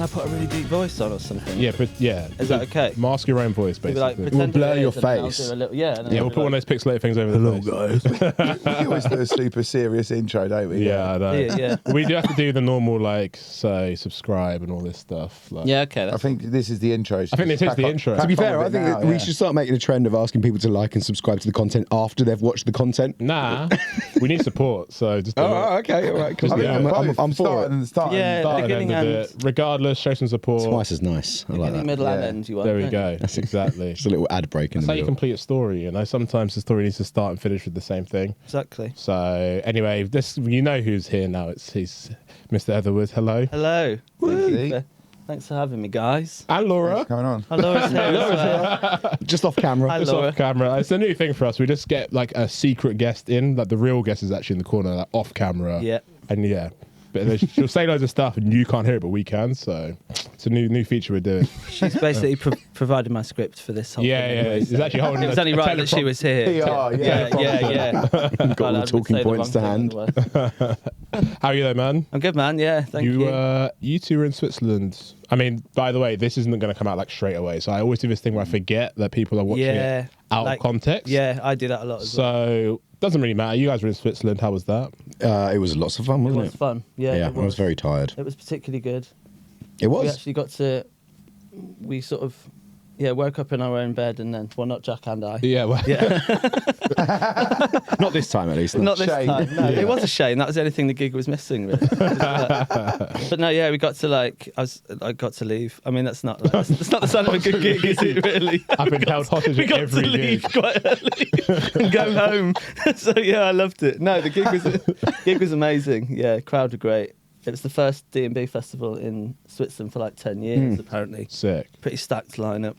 Can I put a really deep voice on or something? Yeah, but yeah. Is that okay? Mask your own voice, basically. Like, We'll blur your face. We'll put one of those pixelated things over the face. Guys. We always do a super serious intro, don't we? Yeah, I know. Yeah. We do have to do the normal, like, say, subscribe and all this stuff. Like. Yeah, okay. I think this is the intro. I think this is the intro. To be fair, I think that we should start making a trend of asking people to like and subscribe to the content after they've watched the content. Nah, we need support, so just do it. Okay, all right. Cool. Just, I'm for it. Starting. Yeah, Start and beginning end of and... it. Regardless, show some support. Twice as nice. I like Beginning, that. middle and Yeah. end you want. There we don't go. Exactly. Just a little ad break in That's the how you middle. complete a story, you know. Sometimes the story needs to start and finish with the same thing. you? Exactly. So anyway, he's here now. He's Mr. Etherwood. Hello. Hello. Woo. Thanks for having me, guys. And Laura. What's going on? Hi, Laura's here as well. Just off camera. Hi, Just Laura. off camera. It's a new thing for us. We just get like a secret guest in, like the real guest is actually in the corner, like off camera. Yeah. And yeah. But she'll say loads of stuff and you can't hear it, but we can. So it's a new feature we're doing. She's basically provided my script for this whole thing. Yeah. Anyway, It's actually holding. it was only right that she was here. PR, Yeah. Got all the talking points to hand. How are you though, man? I'm good, man. Yeah, thank you. You two were in Switzerland. I mean, by the way, this isn't going to come out like straight away. So I always do this thing where I forget that people are watching it out of context. Yeah, I do that a lot as well. So doesn't really matter. You guys were in Switzerland. How was that? It was lots of fun, It wasn't was fun. Yeah, Yeah, it I was very tired. It was particularly good. It We was. actually got to... We sort of... Yeah, woke up in our own bed and then... Well, not Jack and I. Yeah. Well, Not this time, at least. Not this Shame. time. No, it was a shame. That was the only thing the gig was missing, really. But no, yeah, we got to I got to leave. I mean, that's not that's not the sign of a good gig, is it? Really? I've been held hostage We at got every to leave gig. quite early and go home. So yeah, I loved it. No, the gig was amazing. Yeah, crowd were great. It was the first D&B festival in Switzerland for like 10 years, apparently. Sick. Pretty stacked lineup.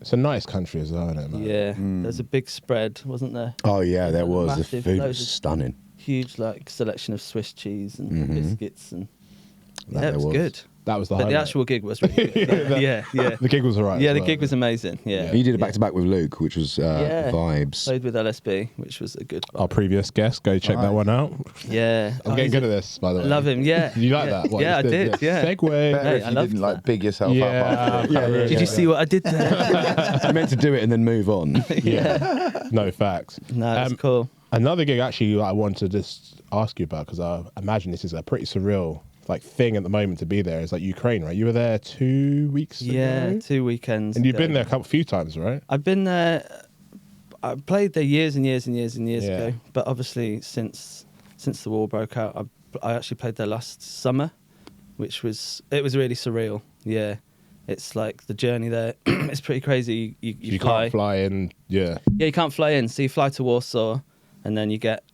It's a nice country as well, isn't it, man? Yeah, there's a big spread, wasn't there? Oh, yeah, there was. The Massive, food loads was of- stunning. Huge like selection of Swiss cheese and biscuits and That yeah, it there was was. good. That was the But the highlight. actual gig was really good. Yeah. The gig was alright. Yeah, as the well, gig was amazing. Yeah. You did it back-to-back with Luke, which was vibes. Played with LSB, which was a good Our previous guest, go check that one out. Yeah. I'm getting good at this, by the way. Love him, yeah. Did you like that? What Yeah, you I did, yeah. Segue. Better Hey, if I you loved didn't that. like big yourself up. Yeah, after. Did you see what I did there? You meant to do it and then move on. Yeah. No facts. No, it's cool. Another gig actually I wanted to just ask you about because I imagine this is a pretty surreal like thing at the moment to be there is like Ukraine, right? You were there 2 weeks Yeah, ago? 2 weekends. And you've ago. been there a few times, right? I've been there. I played there years and years and years and years Yeah. ago. But obviously, since the war broke out, I actually played there last summer, which was really surreal. Yeah, it's like the journey there. It's pretty crazy. You fly. Can't fly in. Yeah. Yeah, you can't fly in. So you fly to Warsaw, and then you get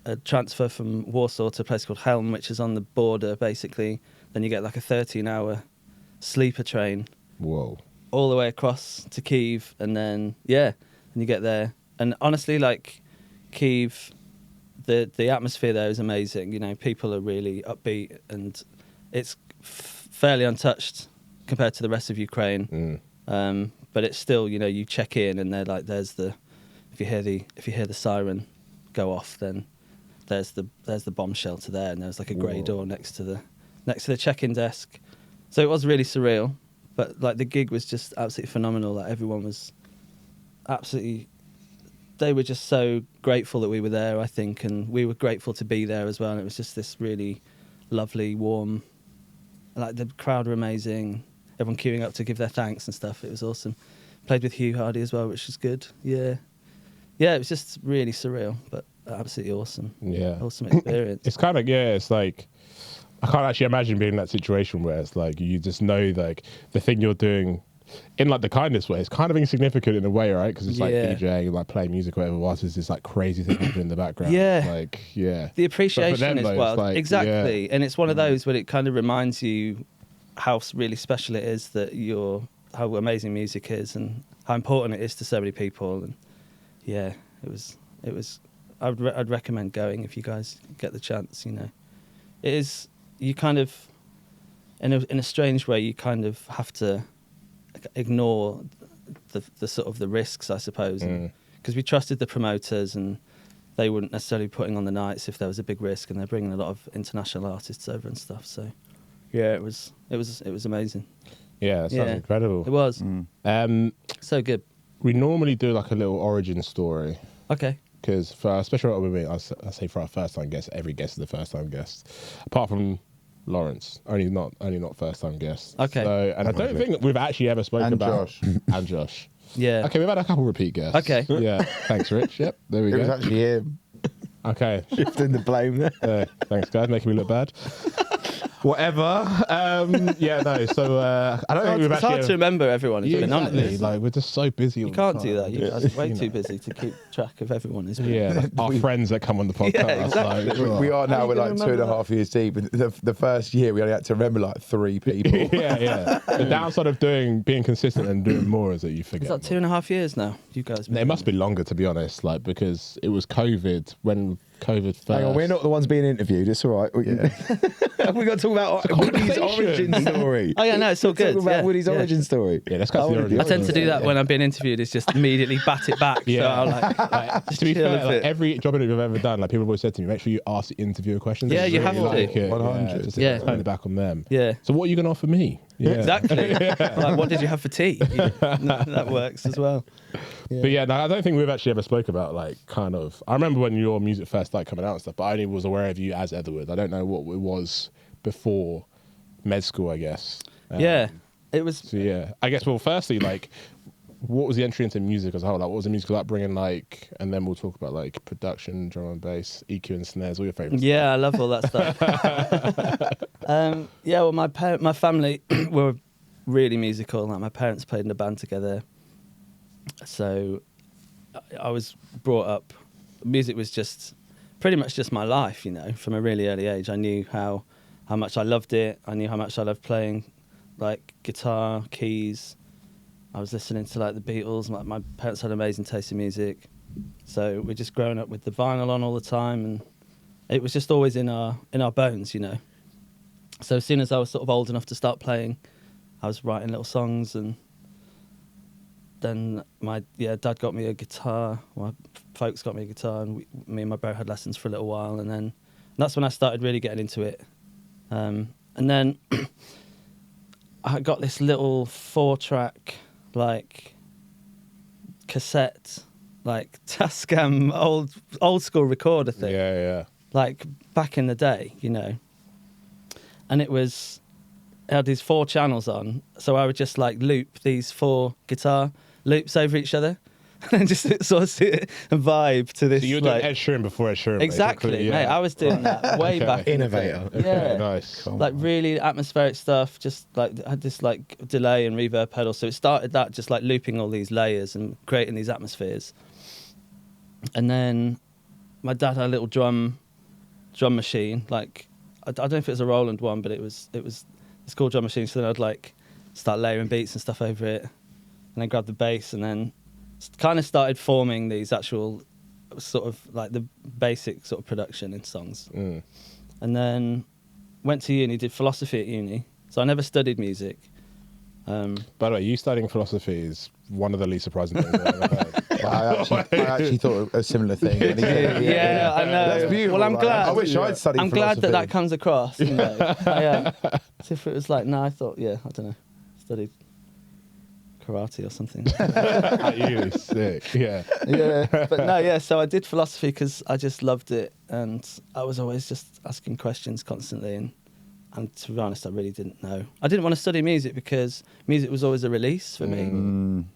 a transfer from Warsaw to a place called Helm, which is on the border, basically. Then you get like a 13-hour sleeper train Whoa. all the way across to Kyiv, and then and you get there. And honestly, like Kyiv, the atmosphere there is amazing. You know, people are really upbeat, and it's fairly untouched compared to the rest of Ukraine. But it's still, you know, you check in, and they're like, if you hear the siren go off, then there's the bomb shelter there, and there's like a grey door next to the check-in desk. So it was really surreal, but like the gig was just absolutely phenomenal. Like everyone was absolutely, they were just so grateful that we were there, I think, and we were grateful to be there as well. And it was just this really lovely, warm, like the crowd were amazing. Everyone queuing up to give their thanks and stuff. It was awesome. Played with Hugh Hardy as well, which was good. Yeah, it was just really surreal, but absolutely awesome. Yeah. Awesome experience. It's kind of, it's like, I can't actually imagine being in that situation where it's like, you just know, like, the thing you're doing in, like, the kindest way, it's kind of insignificant in a way, right? Because it's like DJing, like, playing music or whatever, whilst there's this, like, crazy thing happening in the background. Yeah. Like, yeah. The appreciation them, as though, well. it's like, exactly. And it's one of those where it kind of reminds you how really special it is how amazing music is and how important it is to so many people. And yeah, it was, I'd recommend going if you guys get the chance, you know. It is, you kind of, in a strange way, you kind of have to ignore the sort of the risks, I suppose. Because we trusted the promoters, and they wouldn't necessarily be putting on the nights if there was a big risk, and they're bringing a lot of international artists over and stuff. So Yeah, it was amazing. Yeah, that sounds incredible. It was so good. We normally do like a little origin story. Okay. Because for especially with me, I say for our first time guest, every guest is a first time guest, apart from Lawrence, only not first time guest. Okay. So, and I don't think we've actually ever spoken about Josh. and Josh. Yeah. Okay, we've had a couple repeat guests. Okay. Yeah. Thanks, Rich. Yep. There we It was go. actually him. Okay. Shifting the blame there. Thanks, guys. Making me look bad. Whatever. Yeah. No. So I don't think we've It's actually. hard to remember everyone who's been on Exactly. it. Like we're just so busy. You can't do that. You guys are way too busy to keep track of everyone who's been. Yeah, our friends that come on the podcast. Yeah, exactly. Like, We are now, we're gonna like 2.5 years deep. And the first year, we only had to remember like 3 people. yeah. The downside of being consistent and doing more is that you forget. It's like 2.5 years now. You guys. It must be longer, to be honest, like because it was COVID when COVID first. Hang on, we're not the ones being interviewed. It's all right. We got to talk about Woody's origin story. Oh yeah, no, it's all good. Talk about Yeah, Woody's yeah. origin story. Yeah, let's go to the origin. I tend to do that when I'm being interviewed. Is just immediately bat it back. Yeah. So I'll like just To be chill fair, a like, bit. every job interview I've ever done, like people have always said to me, make sure you ask the interviewer questions. Yeah, It's you have to. like it. 100. Just Yeah. turn it back on them. Yeah. So what are you going to offer me? Yeah. Exactly. Like, what did you have for tea? That works as well. But yeah, no, I don't think we've actually ever spoke about like kind of. I remember when your music first started coming out and stuff, but I only was aware of you as Etherwood. I don't know what it was before med school, I guess. Yeah, it was. So yeah, I guess. Well, firstly, like, what was the entry into music as a whole? Like, what was the musical upbringing like? And then we'll talk about like production, drum and bass, EQ and snares, all your favorites. Yeah, I love all that stuff. Yeah, well, my family were really musical. Like my parents played in a band together, so I was brought up. Music was just pretty much just my life, you know. From a really early age, I knew how much I loved it. I knew how much I loved playing, like guitar, keys. I was listening to like the Beatles. My parents had amazing taste in music, so we're just growing up with the vinyl on all the time, and it was just always in our bones, you know. So as soon as I was sort of old enough to start playing, I was writing little songs, and then my dad got me a guitar. My folks got me a guitar, and me and my bro had lessons for a little while, and then that's when I started really getting into it. And then I got this little 4-track like cassette, like Tascam old school recorder thing. Yeah. Like back in the day, you know. And it had these 4 channels on, so I would just like loop these 4 guitar loops over each other, and then just sort of sit and vibe to this. So you were doing Ed Sheeran before Ed Sheeran. Exactly, basically, mate. I was doing that way back. Innovator. In the day. Yeah, Nice. like really atmospheric stuff. Just like had this like delay and reverb pedal, so it started that just like looping all these layers and creating these atmospheres. And then my dad had a little drum machine, like. I don't know if it was a Roland one, but it's called drum machine. So then I'd like start layering beats and stuff over it, and then grab the bass, and then kind of started forming these actual sort of like the basic sort of production in songs. And then went to uni, did philosophy at uni. So I never studied music. By the way, you studying philosophy is one of the least surprising things I've ever heard. I actually thought a similar thing. Yeah, I know. That's beautiful. Well, I'm like, glad. I wish I'd studied I'm glad philosophy. that comes across. You know, as if it was like, no, I thought, I don't know, studied karate or something. At uni, sick. Yeah. Yeah, but no, yeah. So I did philosophy because I just loved it, and I was always just asking questions constantly, and to be honest, I really didn't know. I didn't want to study music because music was always a release for me.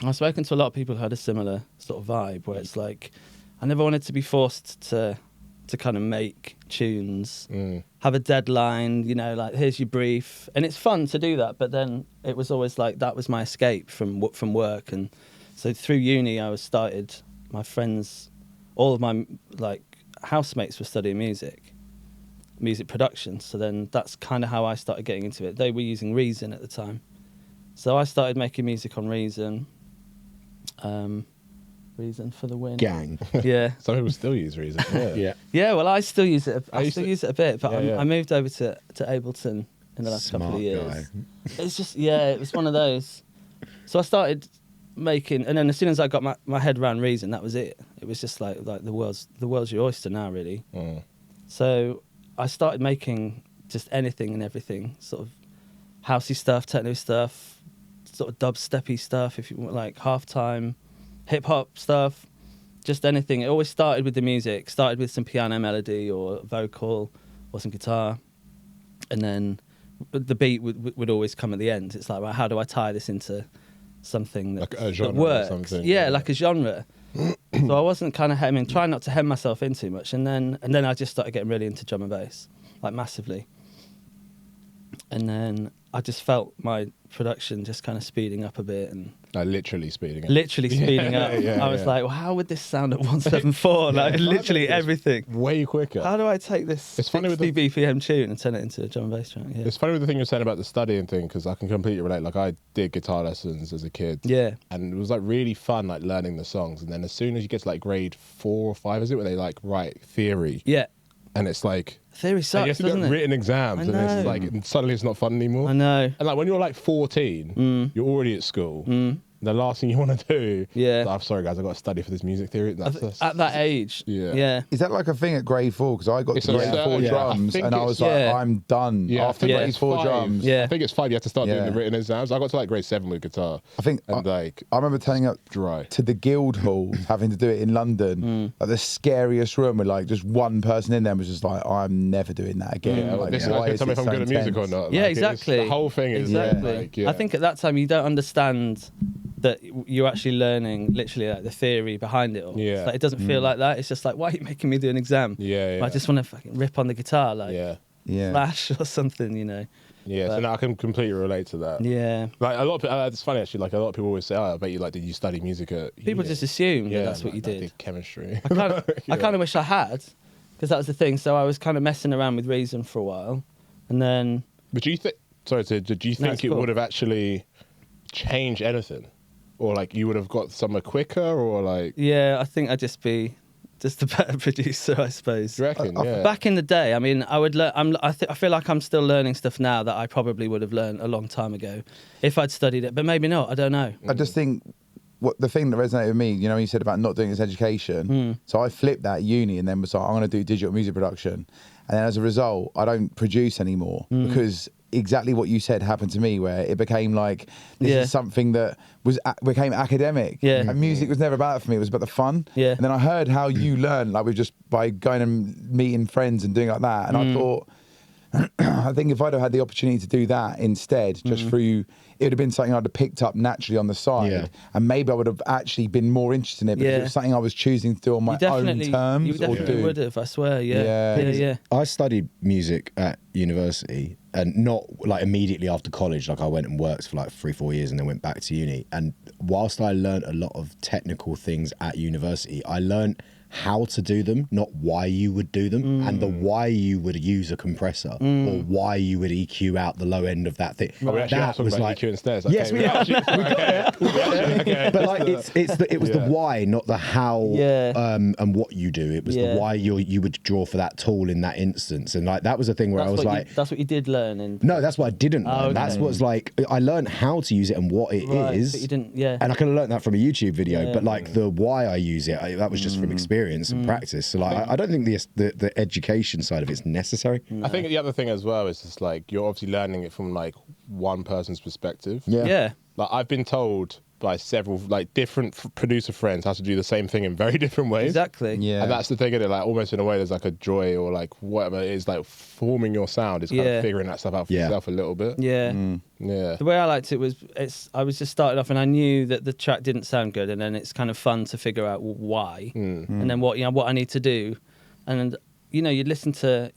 I've spoken to a lot of people who had a similar sort of vibe, where it's like, I never wanted to be forced to kind of make tunes, have a deadline, you know, like here's your brief, and it's fun to do that. But then it was always like that was my escape from work, and so through uni I started. My friends, all of my like housemates were studying music production. So then that's kind of how I started getting into it. They were using Reason at the time, so I started making music on Reason. Reason for the win. Gang. Yeah. Some people still use Reason. Yeah. Yeah, well, I still use it. I used still to- use it a bit, but Yeah. I moved over to Ableton in the last couple Smart of years. guy. It's just, it was one of those. So I started making, and then as soon as I got my head around Reason, that was it. It was just like the world's your oyster now, really. So I started making just anything and everything, sort of housey stuff, techno stuff, sort of dubsteppy stuff, if you want, like halftime, hip hop stuff, just anything. It always started with the music, started with some piano melody or vocal or some guitar, and then the beat would always come at the end. It's like, well, how do I tie this into something like a genre that works? or something? Yeah, like a genre. So I wasn't kind of trying not to hem myself in too much, and then I just started getting really into drum and bass, like massively. And then I just felt my production just kind of speeding up a bit, and Like literally speeding up. Literally speeding up. I was like, well, how would this sound at 174? Like literally everything. Way quicker. How do I take this It's funny 60 with the- BPM tune and turn it into a drum and bass track? Yeah. It's funny with the thing you're saying about the studying thing, because I can completely relate. Like, I did guitar lessons as a kid. Yeah. And it was like really fun, like learning the songs. And then as soon as you get to like grade 4 or 5, is it, where they like write theory? Yeah. And it's like, Theory and sucks, you have to do doesn't it? written exams, I and it's know. like, and suddenly it's not fun anymore. I know. And like when you're like 14, you're already at school. The last thing you want to do, Yeah. is, I'm sorry guys, I've got to study for this music theory. That's At that age. Yeah. Yeah. Is that like a thing at grade 4? Because I got It's to a grade certain- 4 yeah. I drums think and I it's- was like, Yeah. I'm done Yeah, I after think grade it's 4 5. drums. Yeah. I think it's 5. You have to start doing Yeah. the written exams. I got to like grade 7 with guitar. I think And like, I remember turning up dry. to the Guildhall, having to do it in London, like the scariest room with like just one person in there, was just like, I'm never doing that again. Yeah, Like, this is why like, is tell me it if I'm so good at music or intense? not. Yeah, Like, it's- exactly. The whole thing is Exactly. like, yeah. I think at that time you don't understand that you're actually learning literally like the theory behind it all. Yeah. It's like, it doesn't feel like that. It's just like, why are you making me do an exam? Yeah, yeah. I just want to fucking rip on the guitar, like yeah. Yeah. Flash or something, you know. Yeah, so But- now I can completely relate to that. Yeah. Like a lot of people, it's funny actually. Like a lot of people always say, "Oh, I bet you like, did you study music at?" People uni?" just assume yeah, that that's what like, you I did. chemistry. I kind of wish I had, because that was the thing. So I was kind of messing around with Reason for a while, and then But do you think? Sorry, do you No, think it's it cool. would have actually changed anything, or like you would have got somewhere quicker, or like? yeah, I think I'd just be just a better producer, I suppose. Do you reckon? Yeah. Back in the day, I mean, I would learn. I feel like I'm still learning stuff now that I probably would have learned a long time ago if I'd studied it, but maybe not. I don't know. I just think what the thing that resonated with me, you know, you said about not doing this education. So I flipped that at uni and then was like, I'm going to do digital music production. And then as a result, I don't produce anymore because exactly what you said happened to me, where it became like, this Yeah. is something that became academic. Yeah. And music was never about that for me. It was about the fun. Yeah. And then I heard how you learn, like with just by going and meeting friends and doing like that. And I thought, I think if I'd have had the opportunity to do that instead, just through, it would have been something I'd have picked up naturally on the side. Yeah. And maybe I would have actually been more interested in it because Yeah. it was something I was choosing to do on my own terms. You definitely or do. would have. I swear. Yeah. Yeah. Yeah. I studied music at university, and not like immediately after college. Like I went and worked for like 3-4 years and then went back to uni. And whilst I learned a lot of technical things at university, I learned how to do them, not why you would do them, and the why you would use a compressor or why you would EQ out the low end of that thing. Oh, we actually are That talking was about like, EQ instead. yes, we are. Okay. But like it was the why, not the how, Yeah. and what you do. It was Yeah. the why you would draw for that tool in that instance, and like that was a thing where I was like, that's what you did learn. In no, that's what I didn't learn. Oh, okay. That's what's like I learned how to use it and what it Right, is. but you didn't. Yeah. And I could have learned that from a YouTube video, Yeah. but like the why I use it, that was just from experience and practice. So like, I don't think the education side of it's necessary. I think the other thing as well is just like you're obviously learning it from like one person's perspective. Yeah. Like I've been told by several like different producer friends how to do the same thing in very different ways. Exactly. Yeah. And that's the thing, like almost in a way there's like a joy or like whatever it is, like forming your sound is kind Yeah. of figuring that stuff out for Yeah. yourself a little bit. Yeah. Yeah. The way I liked it was, I was just started off and I knew that the track didn't sound good, and then it's kind of fun to figure out why, and then what I need to do, and you'd listen to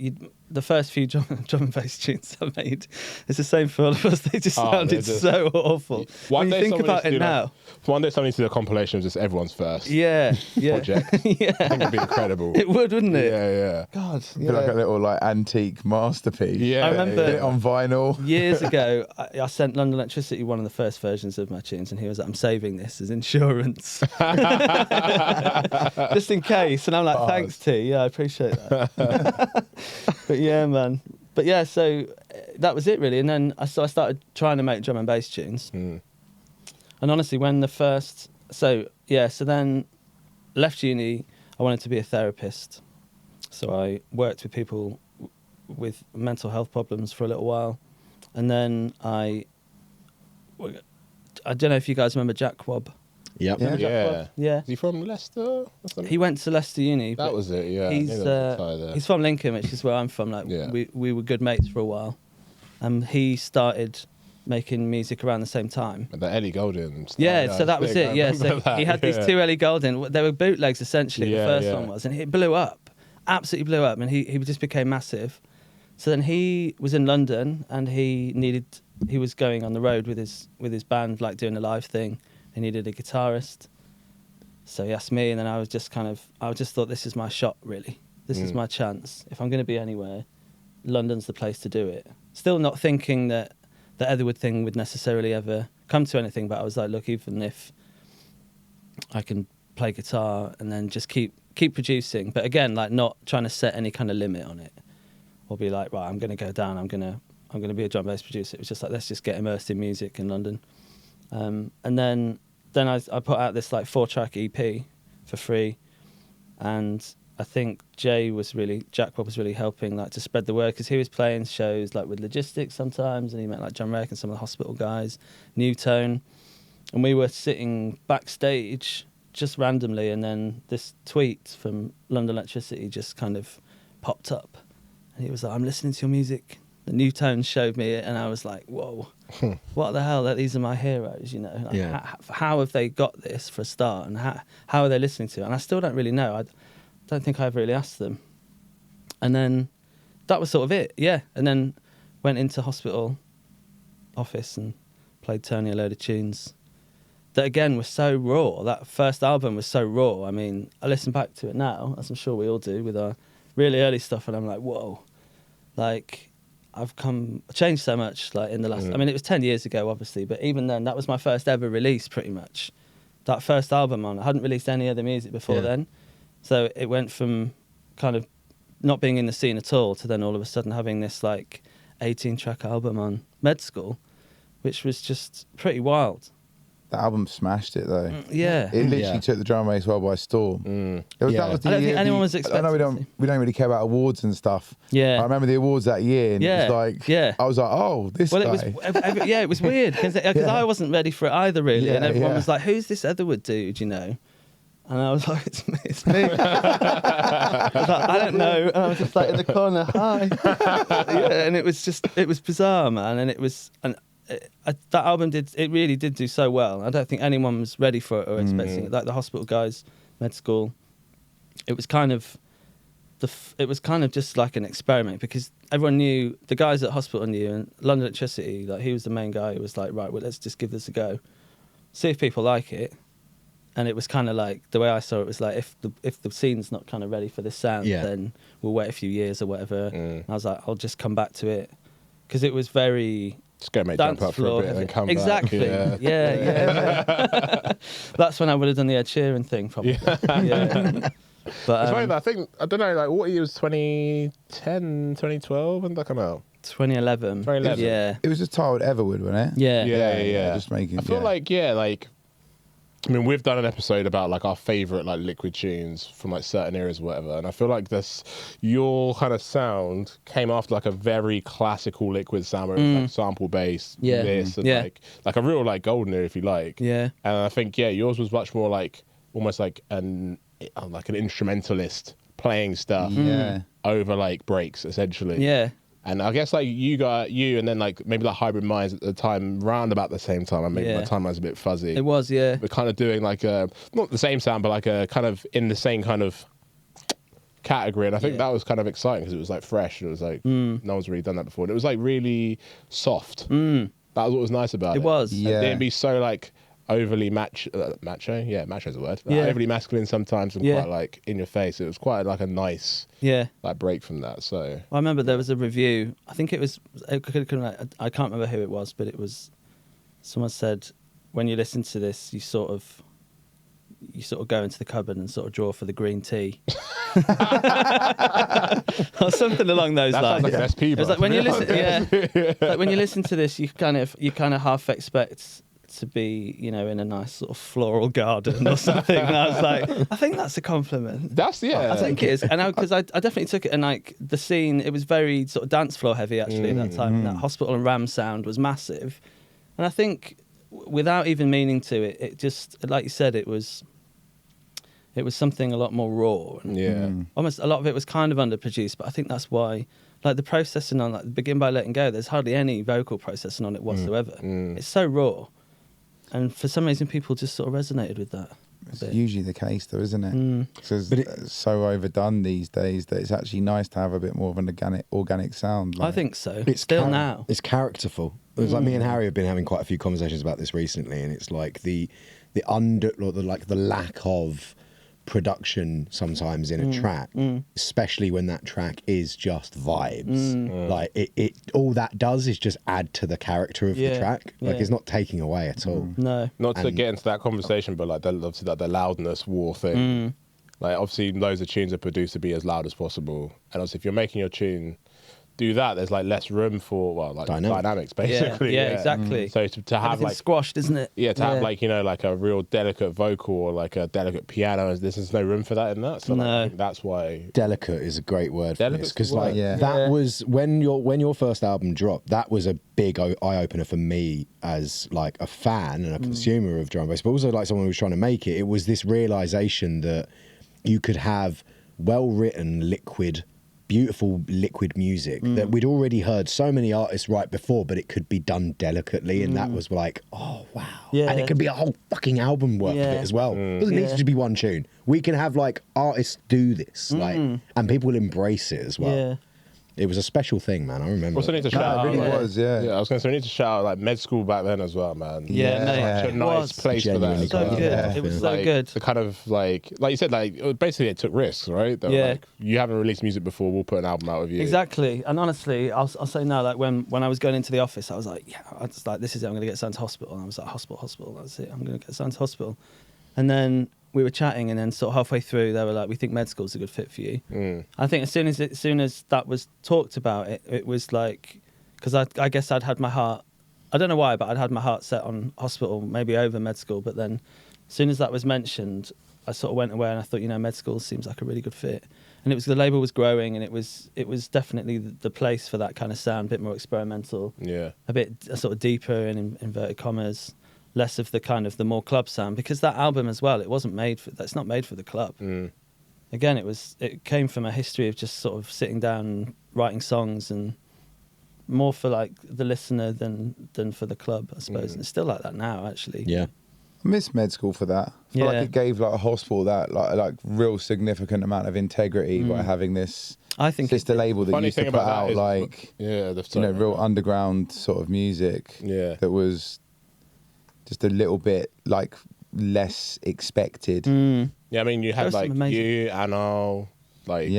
the first few drum and bass tunes I made. It's the same for all of us. They just sounded they're just- so awful. When you think someone about needs to it do, now, like, one day someone needs to do a compilation of just everyone's first yeah, project. I think it'd be incredible. it would, wouldn't it? Yeah, yeah. God, I feel like a little like antique masterpiece. Yeah. I remember- Put it on vinyl. Years ago, I sent London Electricity one of the first versions of my tunes, and he was like, "I'm saving this as insurance, just in case." And I'm like, "Thanks, T. Yeah, I appreciate that." But yeah, man. But yeah, so that was it really. And then I started trying to make drum and bass tunes. And honestly, when so then left uni, I wanted to be a therapist. So I worked with people with mental health problems for a little while, and then I don't know if you guys remember Jack Wob. Yep. Yeah. Yeah. Yeah. Is he from Leicester? Or something? He went to Leicester Uni. That but was it, yeah. He's from Lincoln, which is where I'm from. Like Yeah. we were good mates for a while. He started making music around the same time. The Ellie Goulding stuff. Yeah, so that was it. Yeah, so he had these two Ellie Goulding. They were bootlegs essentially. Yeah, the first yeah. one was, and it blew up, absolutely blew up, and he just became massive. So then he was in London, and he was going on the road with his band, like doing a live thing. He needed a guitarist, so he asked me, and then I just thought, this is my shot, really. This is my chance. If I'm going to be anywhere, London's the place to do it. Still not thinking that the Etherwood thing would necessarily ever come to anything, but I was like, look, even if I can play guitar and then just keep producing, but again, like not trying to set any kind of limit on it, or be like, right, I'm going to go down, I'm going to be a drum bass producer. It was just like, let's just get immersed in music in London. And then I put out this like 4-track EP for free, and I think Jack was really helping like to spread the word, because he was playing shows like with Logistics sometimes, and he met like John Rake and some of the Hospital guys, New Tone, and we were sitting backstage just randomly, and then this tweet from London Electricity just kind of popped up, and he was like, I'm listening to your music. The New Tone showed me it, and I was like, whoa, what the hell? These are my heroes, you know. Like, how have they got this for a start, and how are they listening to it? And I still don't really know. I don't think I've really asked them. And then that was sort of it, yeah. And then went into Hospital office and played Tony a load of tunes that, again, were so raw. That first album was so raw. I mean, I listen back to it now, as I'm sure we all do, with our really early stuff, and I'm like, whoa, like, I've changed so much, like, in the last... I mean, it was 10 years ago, obviously, but even then, that was my first ever release, pretty much. That first album I hadn't released any other music before then. So it went from kind of not being in the scene at all to then all of a sudden having this, like, 18-track album on Med School, which was just pretty wild. The album smashed it, though. Yeah. It literally took the drum and bass world by storm. That was I don't think anyone was expecting. I know we don't really care about awards and stuff. Yeah. I remember the awards that year, and it was like, I was like, oh, this guy. It was weird, because I wasn't ready for it either, really, and everyone was like, who's this Etherwood dude, you know? And I was like, it's me. I was like, I don't know. And I was just like in the corner, hi. And it was bizarre, man. And that album really did do so well. I don't think anyone was ready for it or expecting it. Like the Hospital guys, Med School. It was kind of just like an experiment, because everyone knew, the guys at Hospital knew, and London Electricity, like he was the main guy who was like, right, well, let's just give this a go, see if people like it. And it was kind of like, the way I saw it was like, if the scene's not kind of ready for this sound, then we'll wait a few years or whatever. And I was like, I'll just come back to it, because it was very... Just go make jump up for a bit and then come exactly. back. Yeah. That's when I would have done the Ed Sheeran thing, probably. Yeah. But it's funny that I don't know, like what year was 2010, 2012 when that come out? 2011. 2011. Yeah. It was just titled Everwood, wasn't it? Yeah. Just making. I feel like I mean, we've done an episode about like our favorite like liquid tunes from like certain eras or whatever, and I feel like your kind of sound came after like a very classical liquid sound, where it was like sample based, this and like a real like golden era, if you like. Yeah. And I think yours was much more like almost like an instrumentalist playing stuff over like breaks essentially. Yeah. And I guess like you and then like maybe like Hybrid Minds at the time, round about the same time. And maybe my timeline's a bit fuzzy. It was, yeah. We're kind of doing like not the same sound, but like a kind of in the same kind of category. And I think that was kind of exciting, because it was like fresh. It was like no one's really done that before. And it was like really soft. That was what was nice about it. It was. It didn't be so like overly macho. Yeah, macho is a word. Like, overly masculine sometimes and quite like in your face. It was quite like a nice like break from that. So I remember there was a review. I think it was. I can't remember who it was, but it was. Someone said, when you listen to this, you sort of go into the cupboard and sort of draw for the green tea, or something along those lines. Sounds like an SP. It was like when you listen, like when you listen to this, you kind of half expect to be, you know, in a nice sort of floral garden or something. And I was like, I think that's a compliment. That's I think it is, and because I definitely took it, and like the scene, it was very sort of dance floor heavy actually at that time. That Hospital and Ram sound was massive, and I think without even meaning to, it just, like you said, it was something a lot more raw. And almost a lot of it was kind of underproduced, but I think that's why, like the processing on like Begin by Letting Go, there's hardly any vocal processing on it whatsoever. It's so raw, and for some reason people just sort of resonated with that. It's usually the case though, isn't it? Because it's so overdone these days that it's actually nice to have a bit more of an organic sound. I think so. It's still now. It's characterful. It was like me and Harry have been having quite a few conversations about this recently, and it's like the lack of production sometimes in a track, especially when that track is just vibes. Like it all that does is just add to the character of the track. Like it's not taking away at all. No. Not to get into that conversation, but like obviously that the loudness war thing. Like obviously loads of tunes are produced to be as loud as possible, and obviously if you're making your tune do that, there's like less room for dynamics basically. Yeah, exactly. So to have like squashed, isn't it? Yeah, to have like, you know, like a real delicate vocal or like a delicate piano, there's no room for that in that. So like, I think that's why delicate is a great word for this, because like that was when your first album dropped. That was a big eye opener for me as like a fan and a consumer of drum and bass, but also like someone who was trying to make it. It was this realization that you could have well written beautiful liquid music that we'd already heard so many artists write before, but it could be done delicately, and that was like, oh wow. And it could be a whole fucking album worth of it as well. It doesn't need to be one tune. We can have like artists do this, like, and people will embrace it as well. It was a special thing, man. I remember. Also need to shout out. It really was, Yeah, I was going to say, we need to shout out like med school back then as well, man. Mate. Such a nice place for that. So good. It was so like, good. The kind of like you said, like basically it took risks, right? They were like, you haven't released music before, we'll put an album out with you. Exactly. And honestly, I'll say now, like when I was going into the office, I was like, I was like, this is it. I'm going to get signed to Hospital. And I was like, Hospital. That's it. I'm going to get signed to Hospital. And then we were chatting, and then sort of halfway through, they were like, "We think med school's a good fit for you." I think as soon as that was talked about, it was like, because I guess I'd had my heart, I don't know why, but I'd had my heart set on Hospital, maybe over med school. But then, as soon as that was mentioned, I sort of went away and I thought, you know, med school seems like a really good fit. And it was, the label was growing, and it was definitely the place for that kind of sound, a bit more experimental, a bit sort of deeper in inverted commas. Less of the kind of the more club sound, because that album as well, that's not made for the club. Again, it came from a history of just sort of sitting down and writing songs, and more for like the listener than for the club, I suppose. And it's still like that now, actually. Yeah. I miss med school for that. I feel like it gave like a Hospital that like real significant amount of integrity by having this sister label that used to put out like real underground sort of music that was just a little bit like less expected. Yeah, I mean, you had like you, Anno, like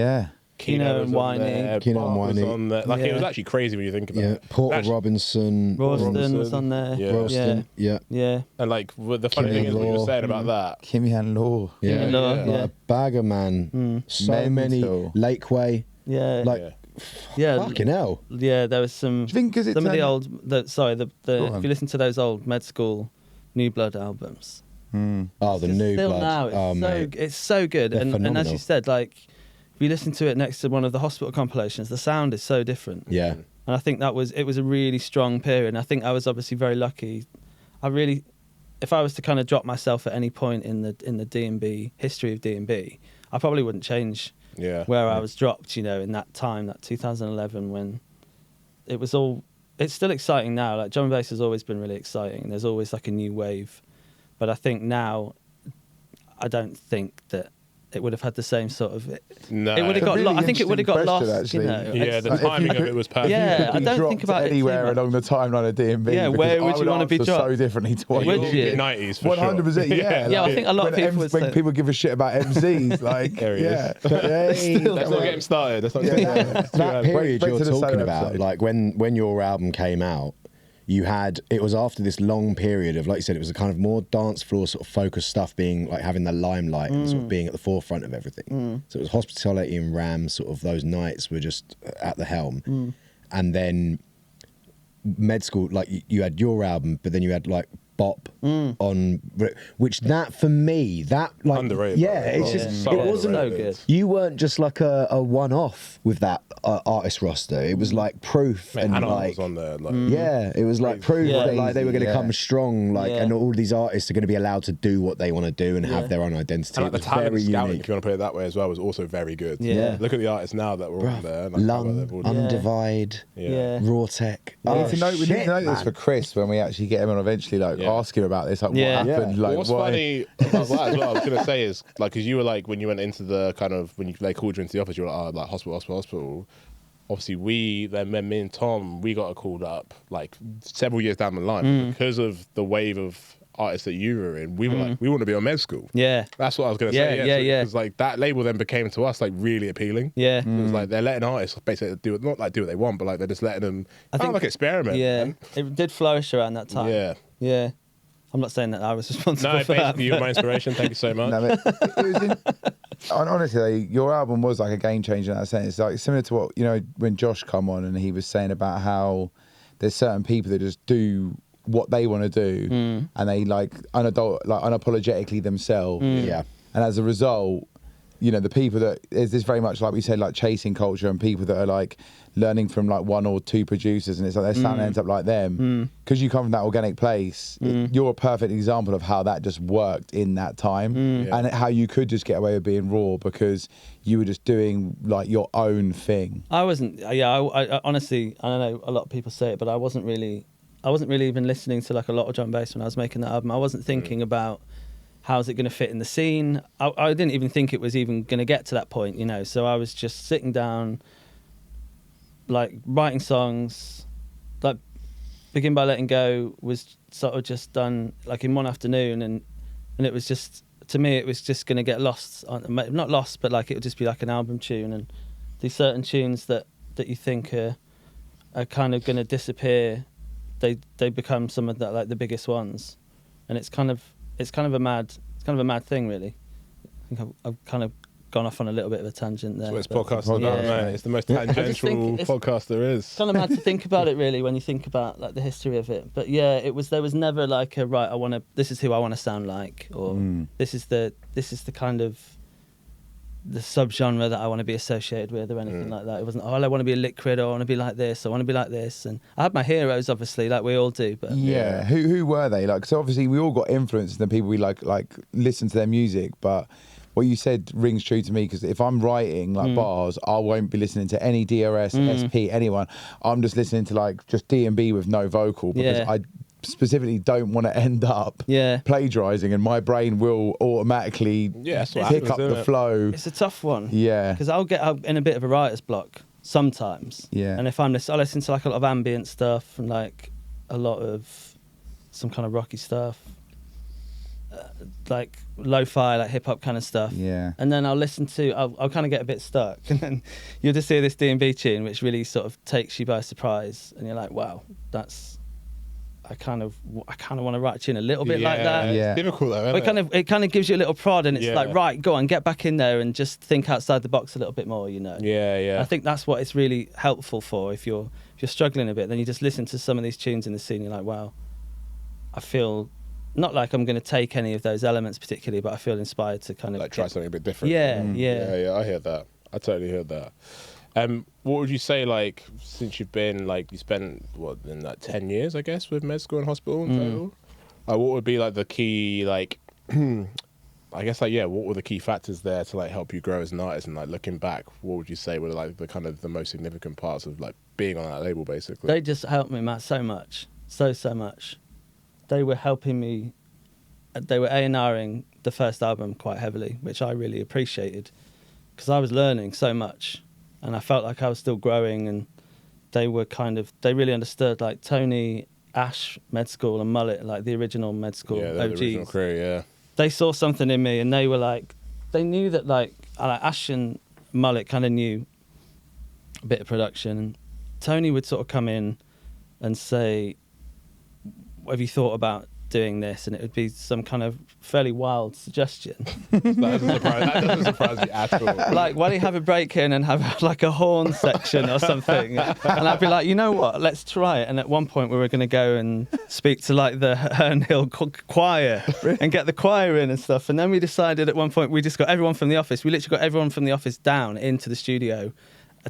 Keno and Winey. Keno and Winey. Like it was actually crazy when you think about it. Porter Robinson. Ralston was on there. Ralston, yeah. And like the funny thing is what you were saying about that. Kimmy and Law. Like a bagger, man. So many. Lakeway. Fucking hell. Yeah, there was some. Do you think some of the old. If you listen to those old med school New Blood albums. Oh, the New Blood. Now, it's so good. And as you said, like if you listen to it next to one of the Hospital compilations, the sound is so different. Yeah. And I think it was a really strong period. And I think I was obviously very lucky. If I was to kind of drop myself at any point in the D&B history of D&B, I probably wouldn't change where I was dropped, you know, in that time, that 2011, when it was all. It's still exciting now. Like drum and bass has always been really exciting. There's always like a new wave, but I think now, I don't think that it would have had the same sort of. No, it would have got. Really I think it would have got lost. actually. You know? Yeah, the timing of it was perfect. Yeah, I don't think about it anywhere along the timeline of D&B. Yeah, where would you want to be dropped? So differently to what Would you? 90s for 100%. Yeah, yeah. I think a lot of people when people give a shit about MCs, like Let's not get him started. That period Wait you're to the talking solo about, episode. like when your album came out, it was after this long period of, like you said, it was a kind of more dance floor sort of focused stuff, being like having the limelight and sort of being at the forefront of everything. So it was Hospitality and Ram, sort of those nights were just at the helm. And then med school, like you had your album, but then you had like bop on, which that for me, that like Underrated, yeah, bro. it's just So it wasn't underrated. So good. You weren't just like a one-off with that artist roster. It was like proof Man, and Hannah like was on there. Like, yeah, it was like proof Yeah. that like they were going to Yeah. come strong, like, Yeah. and all these artists are going to be allowed to do what they want to do and Yeah. have their own identity. and like the It was talent very scouting, unique. if you want to put it that way as well, was also very good. Yeah. Look at the artists now that were on there. Like, Lung, they've all done- Undivide, Yeah. Raw Tech. We Oh, need to know, we need shit, to know this man. for Chris when we actually get him on eventually, like Yeah. ask him about this, like Yeah. what happened, Yeah. like What's why. funny about that as well, I was going to say is, like, because you were like, when you went into the kind of, when they called you into the office, you were like, oh, like hospital. Obviously, then me and Tom, we got called up like several years down the line because of the wave of artists that you were in. We were like, we want to be on med school. Yeah. That's what I was going to Yeah, say. yeah. Because like that label then became to us like really appealing. Yeah. It was like they're letting artists basically do not like do what they want, but like they're just letting them like experiment. Yeah. Man. It did flourish around that time. Yeah. Yeah. I'm not saying that I was responsible No, for that. basically you're my inspiration. Thank you so much. No, but it was honestly, your album was like a game changer in that sense. It's like similar to what, you know, when Josh come on and he was saying about how there's certain people that just do what they want to do and they like unapologetically themselves. Yeah. And as a result, you know, the people that is this very much like we said, like chasing culture, and people that are like learning from like one or two producers, and it's like their sound ends up like them because you come from that organic place. You're a perfect example of how that just worked in that time, and how you could just get away with being raw because you were just doing like your own thing. I wasn't. Yeah, I honestly, I don't know. A lot of people say it, but I wasn't really even listening to like a lot of drum bass when I was making that album. I wasn't thinking about how's it going to fit in the scene. I didn't even think it was even going to get to that point, you know. So I was just sitting down, like writing songs. Like Begin by Letting Go was sort of just done like in one afternoon, and it was just, to me, it was just going to get lost. Not lost, but like it would just be like an album tune, and these certain tunes that you think are kind of going to disappear, they become some of the like the biggest ones, and it's kind of a mad thing, really. I think I've kind of gone off on a little bit of a tangent there. That's but- what it's podcasting about, Yeah. man. It's the most tangential it's- podcast there is. It's kind of mad to think about it, really, when you think about like the history of it. But yeah, there was never like a right. This is who I want to sound like, or this is the kind of the subgenre that I want to be associated with, or anything like that. It wasn't, I want to be a Liquid, or I want to be like this, I want to be like this. And I had my heroes, obviously, like we all do. But Yeah. Who were they? Like, so obviously we all got influenced in the people we like listen to their music, but what you said rings true to me, because if I'm writing like bars, I won't be listening to any DRS, SP, anyone. I'm just listening to like just D&B with no vocal, because Yeah. I specifically don't want to end up Yeah. plagiarizing, and my brain will automatically that's what pick happens, up isn't the it? flow. it's a tough one. Yeah. Because I'll get in a bit of a writer's block sometimes. Yeah. And if I listen to like a lot of ambient stuff and like a lot of some kind of rocky stuff, like lo-fi, like hip hop kind of stuff. Yeah. And then I'll kind of get a bit stuck, and then you'll just hear this D&B tune which really sort of takes you by surprise, and you're like, wow, I kind of want to write a tune a little bit like that. Yeah. It's difficult though, isn't It kind of gives you a little prod, and it's Yeah. like, right, go on, get back in there and just think outside the box a little bit more, you know. Yeah. I think that's what it's really helpful for. If you're struggling a bit, then you just listen to some of these tunes in the scene. You're like, wow, I feel not like I'm going to take any of those elements particularly, but I feel inspired to kind of like try something a bit different. Yeah. Yeah. I hear that. I totally hear that. What would you say, like, since you've been, like, you spent, what, in like 10 years, I guess, with med school and hospital in total? What would be, like, the key, like, I guess, like, yeah, what were the key factors there to, like, help you grow as an artist? And, like, looking back, what would you say were, like, the kind of the most significant parts of, like, being on that label, basically? They just helped me, Matt, so much. So much. They were helping me. They were A&Ring the first album quite heavily, which I really appreciated, because I was learning so much and I felt like I was still growing, and they really understood, like Tony, Ash, Med School and Mullet, like the original Med School Yeah, they're OGs. the original crew, yeah. They saw something in me, and they were like, they knew that like Ash and Mullet kind of knew a bit of production, and Tony would sort of come in and say, what have you thought about doing this, and it would be some kind of fairly wild suggestion. That doesn't surprise me at all. Like, why don't you have a break in and have like a horn section or something? And I'd be like, you know what, let's try it. And at one point we were going to go and speak to like the Herne Hill choir and get the choir in and stuff. And then we decided at one point we just got everyone from the office. We literally got everyone from the office down into the studio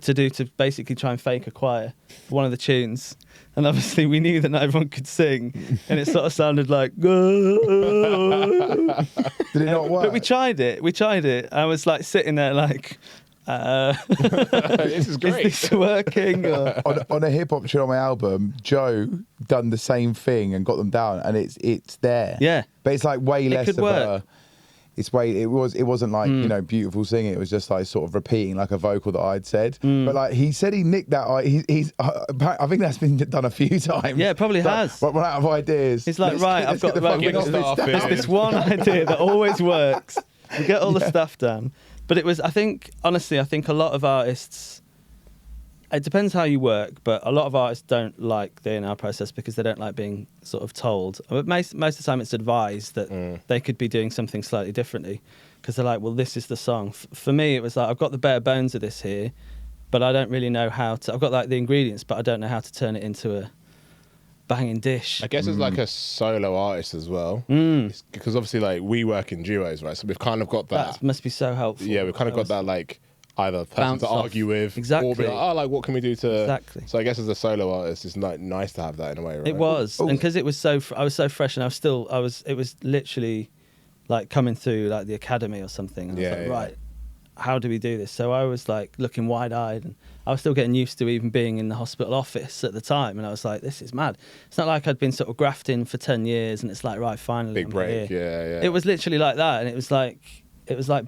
to basically try and fake a choir for one of the tunes. And obviously we knew that not everyone could sing, and it sort of sounded like Did it not work? but we tried it. I was like sitting there like This is great. is this working? Or... on a hip hop tune on my album, Joe done the same thing and got them down, and it's there. Yeah, But it's like way less could of work. it wasn't like beautiful singing. It was just like sort of repeating like a vocal that I'd said. But like he said he nicked that. I think that's been done a few times. Yeah, it probably has. But run out of ideas. He's like, right, I've got fucking there's this one idea that always works. We get all the stuff down. But it was, I think a lot of artists, it depends how you work, but a lot of artists don't like the A&R process because they don't like being sort of told. But most of the time it's advised that they could be doing something slightly differently, because they're like, well, this is the song. For me, it was like, I've got the bare bones of this here, but I don't really know how to, I've got like the ingredients, but I don't know how to turn it into a banging dish. I guess it's like a solo artist as well, because obviously like we work in duos, right? So we've kind of got that. That must be so helpful. Yeah, we've kind of got that like either person Bounce to off. argue with, Exactly. or be like, oh, like what can we do to? Exactly. So I guess as a solo artist, it's like nice to have that in a way, right? It was, and because it was I was so fresh, and it was literally like coming through like the academy or something. And I was like, right, how do we do this? So I was like looking wide-eyed, and I was still getting used to even being in the hospital office at the time, and I was like, this is mad. It's not like I'd been sort of grafting for 10 years, and it's like, right, finally, Big I'm break, here. yeah. It was literally like that, and it was like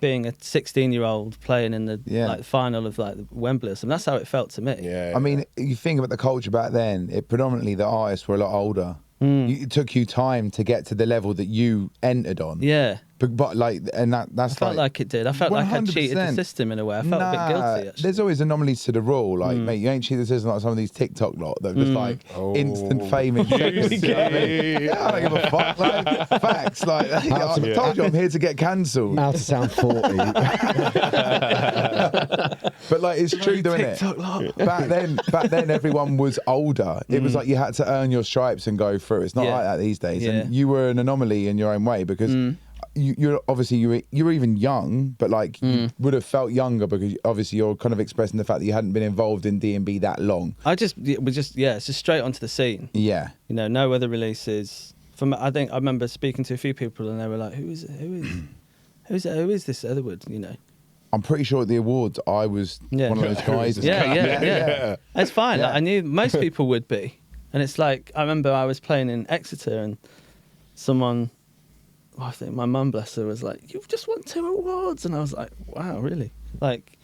being a 16-year-old playing in the like the final of like the Wembley or something. That's how it felt to me. Yeah. I mean, you think about the culture back then, predominantly the artists were a lot older. It took you time to get to the level that you entered on. Yeah. But like, and that's I felt like it did. I felt like I cheated the system in a way. I felt a bit guilty, actually. There's always anomalies to the rule. Like, mate, you ain't cheated the system like some of these TikTok lot that are just like instant fame in seconds. You know what I mean? Yeah, I don't give a fuck. Like, facts. Like, I told you I'm here to get cancelled. How to sound 40. But like, it's true, doing it? TikTok lot. Back then, everyone was older. It was like you had to earn your stripes and go through. It's not like that these days. Yeah. And you were an anomaly in your own way because you're obviously you were even young, but like you would have felt younger because obviously you're kind of expressing the fact that you hadn't been involved in D&B that long. It's just straight onto the scene. Yeah. You know, no other releases. I remember speaking to a few people, and they were like, who is this Etherwood? You know. I'm pretty sure at the awards I was one of those guys. Yeah. It's fine. Yeah. Like, I knew most people would be, and it's like I remember I was playing in Exeter, and someone. I think my mum, bless her, was like, "You've just won 2 awards," and I was like, "Wow, really?" Like,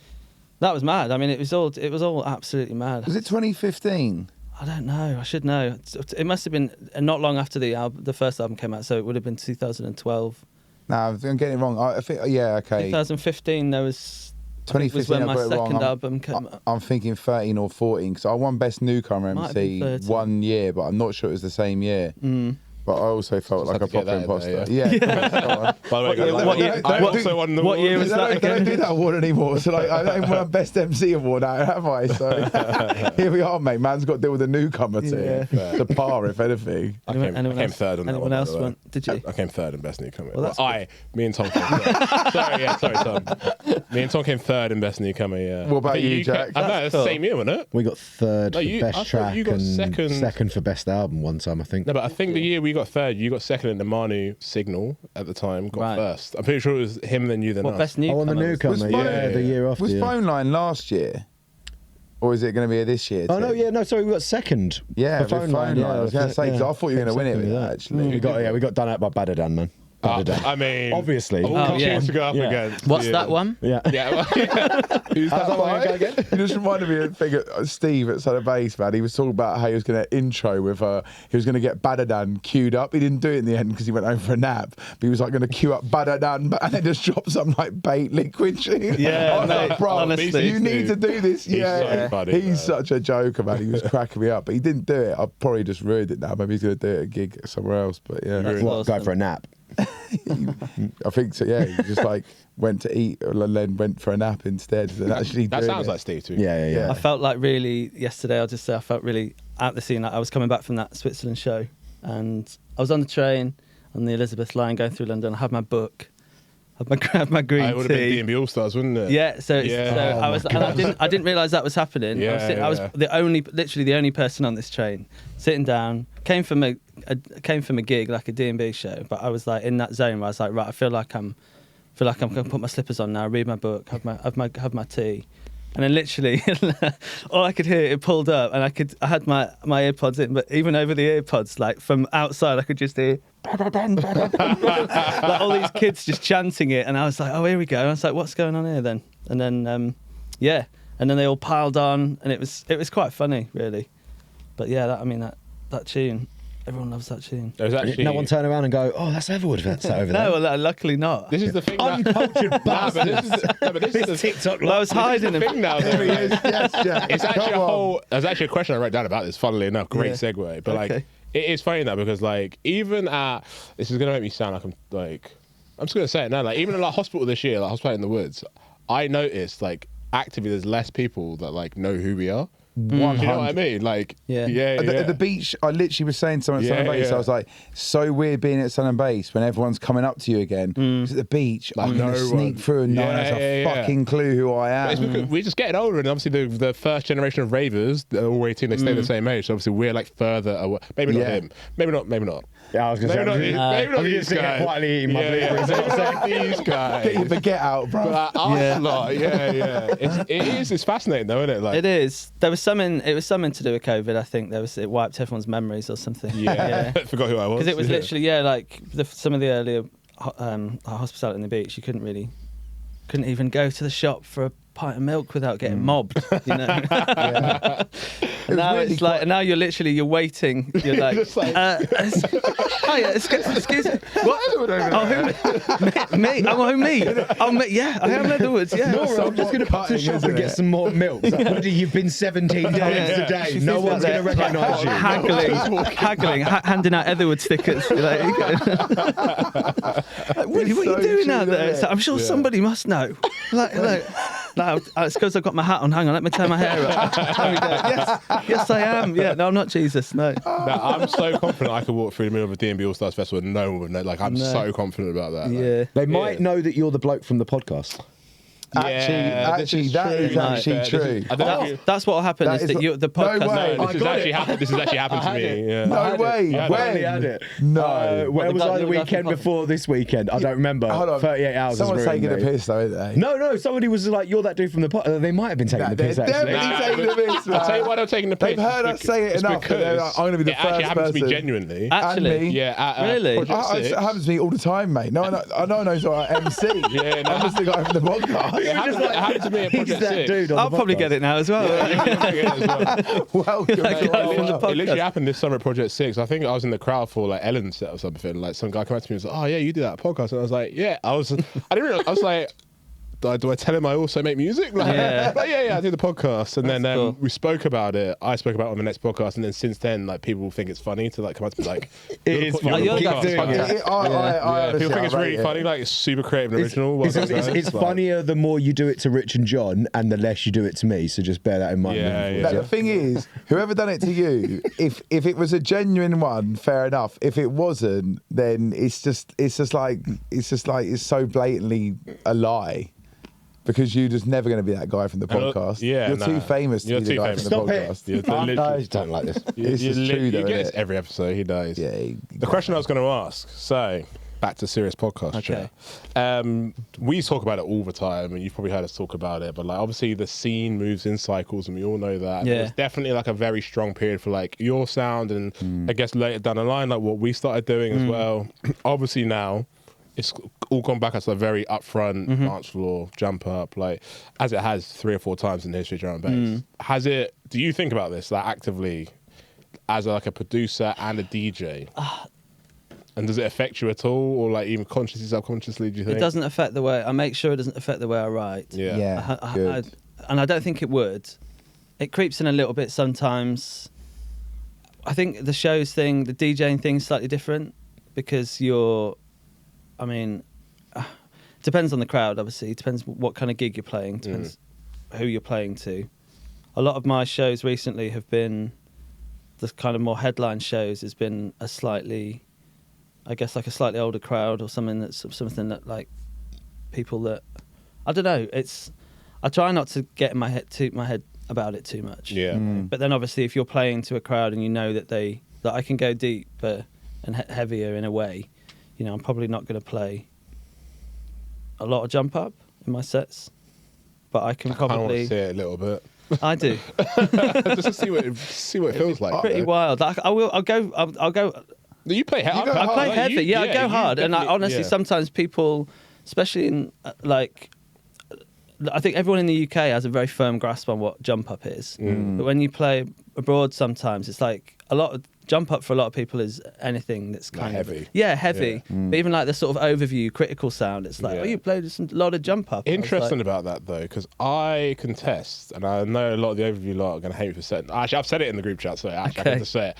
that was mad. I mean, it was all absolutely mad. Was it 2015? I don't know. I should know. It must have been not long after the first album came out, so it would have been 2012. No, I'm getting it wrong. I think okay. 2015. There was. 2015 was when I my got it wrong. second album came out. I'm thinking 13 or 14 because I won Best Newcomer Might have been MC 13. 1 year, but I'm not sure it was the same year. But I also felt like a had to get proper that in imposter. there, Yeah. By the way, guys, what year- I what- also won the what year was that They don't again? do that award anymore. So like, I don't win a Best MC award now, have I? So here we are, mate. Man's got to deal with a newcomer team. Yeah. The par, if anything. I came else- third on that anyone one. else by the way. won? Did you? I came third in Best Newcomer. Well, that's me and Tom came third. sorry, Tom. Me and Tom came third in Best Newcomer, yeah. What about I think you, Jack? I know, it's the same year, wasn't it? We got third No, for I best thought track you got and second for best album one time, I think. No, but I think the year we got third, you got second in the Manu Signal at the time, got Right. first. I'm pretty sure it was him, then you, then What us. best I newcomer? won the newcomer, Was the year after. Was yeah. Phone Line last year? Or is it going to be this year? Oh, no, too? yeah, no, sorry, we got second. Yeah, for with Phone Line. I was going to say, because I thought you were going to win it with that, actually. We got done out by Badadan, man. Badadan. I mean, Obviously. All Oh, yeah. to go up Yeah. against. What's yeah. that one? Yeah. Yeah. Who's How's that one by? gonna go again? It just reminded me of the thing at Steve at Son of Bass, man. He was talking about how he was going to intro with he was going to get Badadan queued up. He didn't do it in the end because he went home for a nap. But he was like going to queue up Badadan and then just drop some like bait liquid tune. Yeah, I was mate, like, bro, honestly. you need to do this. He's Yeah, so funny, he's man. such a joker, man. He was cracking me up, but he didn't do it. I probably just ruined it now. Maybe he's going to do it at a gig somewhere else. But yeah, That's What, awesome. go for a nap? I think so. Yeah, he just like went to eat and then went for a nap instead than actually. That doing sounds it. like Steve too. Yeah. I felt like really yesterday. I'll just say I felt really out the scene. Like I was coming back from that Switzerland show, and I was on the train on the Elizabeth line going through London. I had my book, had my green It would have been tea. D&B All Stars, wouldn't it? Yeah, so Yeah. I was, and I didn't realise that was happening. Yeah, I was yeah. literally the only person on this train, sitting down. Came from a gig like a D&B show, but I was like in that zone where I was like, right, I feel like I'm going to put my slippers on now, read my book, have my tea, and then literally all I could hear, it pulled up, and I had my earpods in, but even over the earpods, like from outside, I could just hear. Like all these kids just chanting it, and I was like, "Oh, here we go." And I was like, "What's going on here then?" And then, yeah, and then they all piled on, and it was quite funny, really. But yeah, that tune, everyone loves that tune. There's actually No one turn around and go, oh, that's Etherwood that's over there. No, well, luckily not. This is the thing. Uncultured Nah, but this is the TikTok Well, I was hiding the him. thing now. There he Though. is. Yes, Jack. It's actually Come a on. whole. There's actually a question I wrote down about this. Funnily enough, great Yeah. segue. But Okay. like, it is funny now because like, even at this is gonna make me sound like I'm just gonna say it now. Like, even in like hospital this year, like Hospital in the Woods, I noticed like actively there's less people that like know who we are. Do you know what I mean? Like, Yeah. At the beach, I literally was saying something at Sun and Yeah, Bass. yeah. I was like, so weird being at Sun and Bass when everyone's coming up to you again. Because at the beach, I'm going to no sneak one- through and no one Yeah, has a yeah, yeah. fucking clue who I But it's am. because we're just getting older, and obviously the first generation of ravers, they're all 18, they stay the same age. So obviously we're like further away. Maybe not Yeah. him. Maybe not. Yeah, I was going to Maybe say, not, maybe not I'm these just sitting guys. here quietly eating my blueberries. Maybe not these guys. Get your baguette out, bro. But us lot, yeah. It's fascinating though, isn't it? Like, It is. It was something to do with COVID. I think it wiped everyone's memories or something. yeah. I forgot who I was. Because it was literally like some of the earlier hospitality on the beach. You couldn't even go to the shop for a pint of milk without getting mobbed. You know. And now really it's like, and now you're waiting. You're like, Just like- hiya, excuse me. What? Oh, me? Oh, me? Oh, me? Yeah, I am Etherwood. Yeah. Nora, I'm just going to pop to the shop and get some more milk. You've been 17 times today. She's No just one's there, going to recognise you. haggling, handing out Etherwood stickers. Like, what are you so doing true, out there? isn't It's like, I'm sure somebody must know. No, it's because I've got my hat on. Hang on, let me turn my hair up. There we go. Yes, I am. Yeah, no, I'm not Jesus. No. No, I'm so confident I could walk through the middle of a D&B All Stars festival and no one would know. Like, I'm so confident about that. Like, Yeah. They might know that you're the bloke from the podcast. Actually, that is actually true. I don't know if you- That's what will happen. That Is is that what- you, the No podcast? way. No, this has actually happened. This has actually happened to I had me. it. Yeah. No way. I When? finally had it. No. Where the was guy- I the the guy weekend from- before this weekend? I don't remember. Hold on. 38 hours. Someone's has ruined taking the me. piss, though, isn't they? No, somebody was like, you're that dude from the podcast. They might have been taking Nah, the piss, they're actually. definitely taking the piss, man. I'll tell you why they're taking the piss. They've heard us say it It's enough, but they're like, I'm gonna be the it actually first happened to me person. genuinely. Actually, me. Yeah, at, Really? Project It 6. happens to me all the time, mate. No, I know so I MC. Yeah, no. I'm just the guy from the podcast. It happened to me at He's Project that 6. dude on I'll the probably podcast. get it now as well. Welcome. Like, to guy our from the world. podcast. It literally happened this summer at Project 6. I think I was in the crowd for like Ellen's set or something. Like some guy came up to me and was like, "Oh yeah, you do that podcast," and I was like, "Yeah." I didn't realize. I was like, do I tell him I also make music? Like, Yeah. like, yeah, I do the podcast. And then cool. we spoke about it. I spoke about it on the next podcast. And then since then, like people think it's funny to like come up to me like, It is funny. You're the Keep guy doing from it. the podcast. I people think it's rate really it. funny. Like it's super creative and original. It's funnier the more you do it to Rich and John and the less you do it to me. So just bear that in mind. Yeah, moving yeah. forward, Like, the thing is, whoever done it to you, if it was a genuine one, fair enough. If it wasn't, then it's just like it's so blatantly a lie. Because you're just never going to be that guy from the podcast. yeah, you're nah. too famous to You're be the too guy famous. from the Stop it. podcast. You're I just don't like this. This is true, you though, get innit? this every episode. He knows. Yeah. The question I was going to ask, so back to serious podcast. Okay. Chat. We talk about it all the time, and you've probably heard us talk about it. But like, obviously, the scene moves in cycles, and we all know that. And Yeah. It's definitely like a very strong period for like your sound, and I guess later down the line, like what we started doing as well. Obviously now, it's all gone back as a very upfront dance floor jump up, like as it has 3 or 4 times in the history of drum and bass. Has it? Do you think about this like actively as like a producer and a DJ? And does it affect you at all, or like even consciously, subconsciously? Do you think It doesn't affect the way I make sure it doesn't affect the way I write. Yeah. Good. And I don't think it would. It creeps in a little bit sometimes. I think the shows thing, the DJing thing, is slightly different because depends on the crowd. Obviously, it depends what kind of gig you're playing. Depends who you're playing to. A lot of my shows recently have been the kind of more headline shows. Has been a slightly, I guess, like a slightly older crowd or something that like people that I don't know. I try not to get in my head about it too much. Yeah. But then obviously, if you're playing to a crowd and you know that I can go deeper and heavier in a way, I'm probably not going to play a lot of jump up in my sets, but I can probably I want to see it a little bit. I do. Just to see what it feels like. Pretty wild. I'll go. You play heavy. I play heavy. Yeah, I go hard, and I honestly yeah. sometimes people, especially in like. I think everyone in the UK has a very firm grasp on what jump up is. But when you play abroad, sometimes it's like a lot of jump up for a lot of people is anything that's kind like of heavy. Yeah, heavy. But even like the sort of overview, critical sound, it's like, you played a lot of jump up. Interesting about that though, because I contest, and I know a lot of the overview lot are going to hate me for saying. Actually, I've said it in the group chat, so actually I have to say it.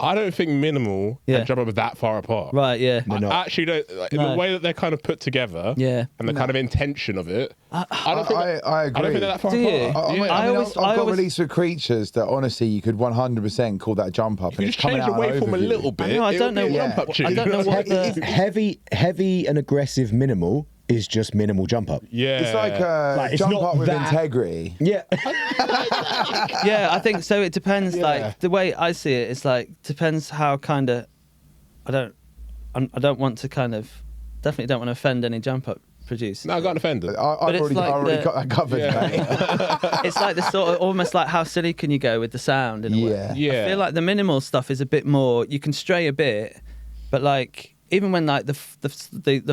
I don't think minimal and jump up are that far apart. Right, yeah. I actually don't. Like, in the way that they're kind of put together, and the kind of intention of it, I don't think. I agree. I don't think they're that far Do you? apart. I've got released with Creatures that honestly you could 100% call that jump up. You just change the waveform a little bit. I don't know. Jump up tune. I don't know what the heavy and aggressive minimal is just minimal jump up. Yeah, it's like it's jump not up with that- integrity. Yeah. yeah, I think so. It depends. Like the way I see it, it's like depends how kind of. I don't want to kind of definitely don't want to offend any jump up producers. No, I got offended. I've already got that covered, mate. It's like the sort of almost like how silly can you go with the sound in a way. Yeah. I feel like the minimal stuff is a bit more. You can stray a bit, but like. Even when like the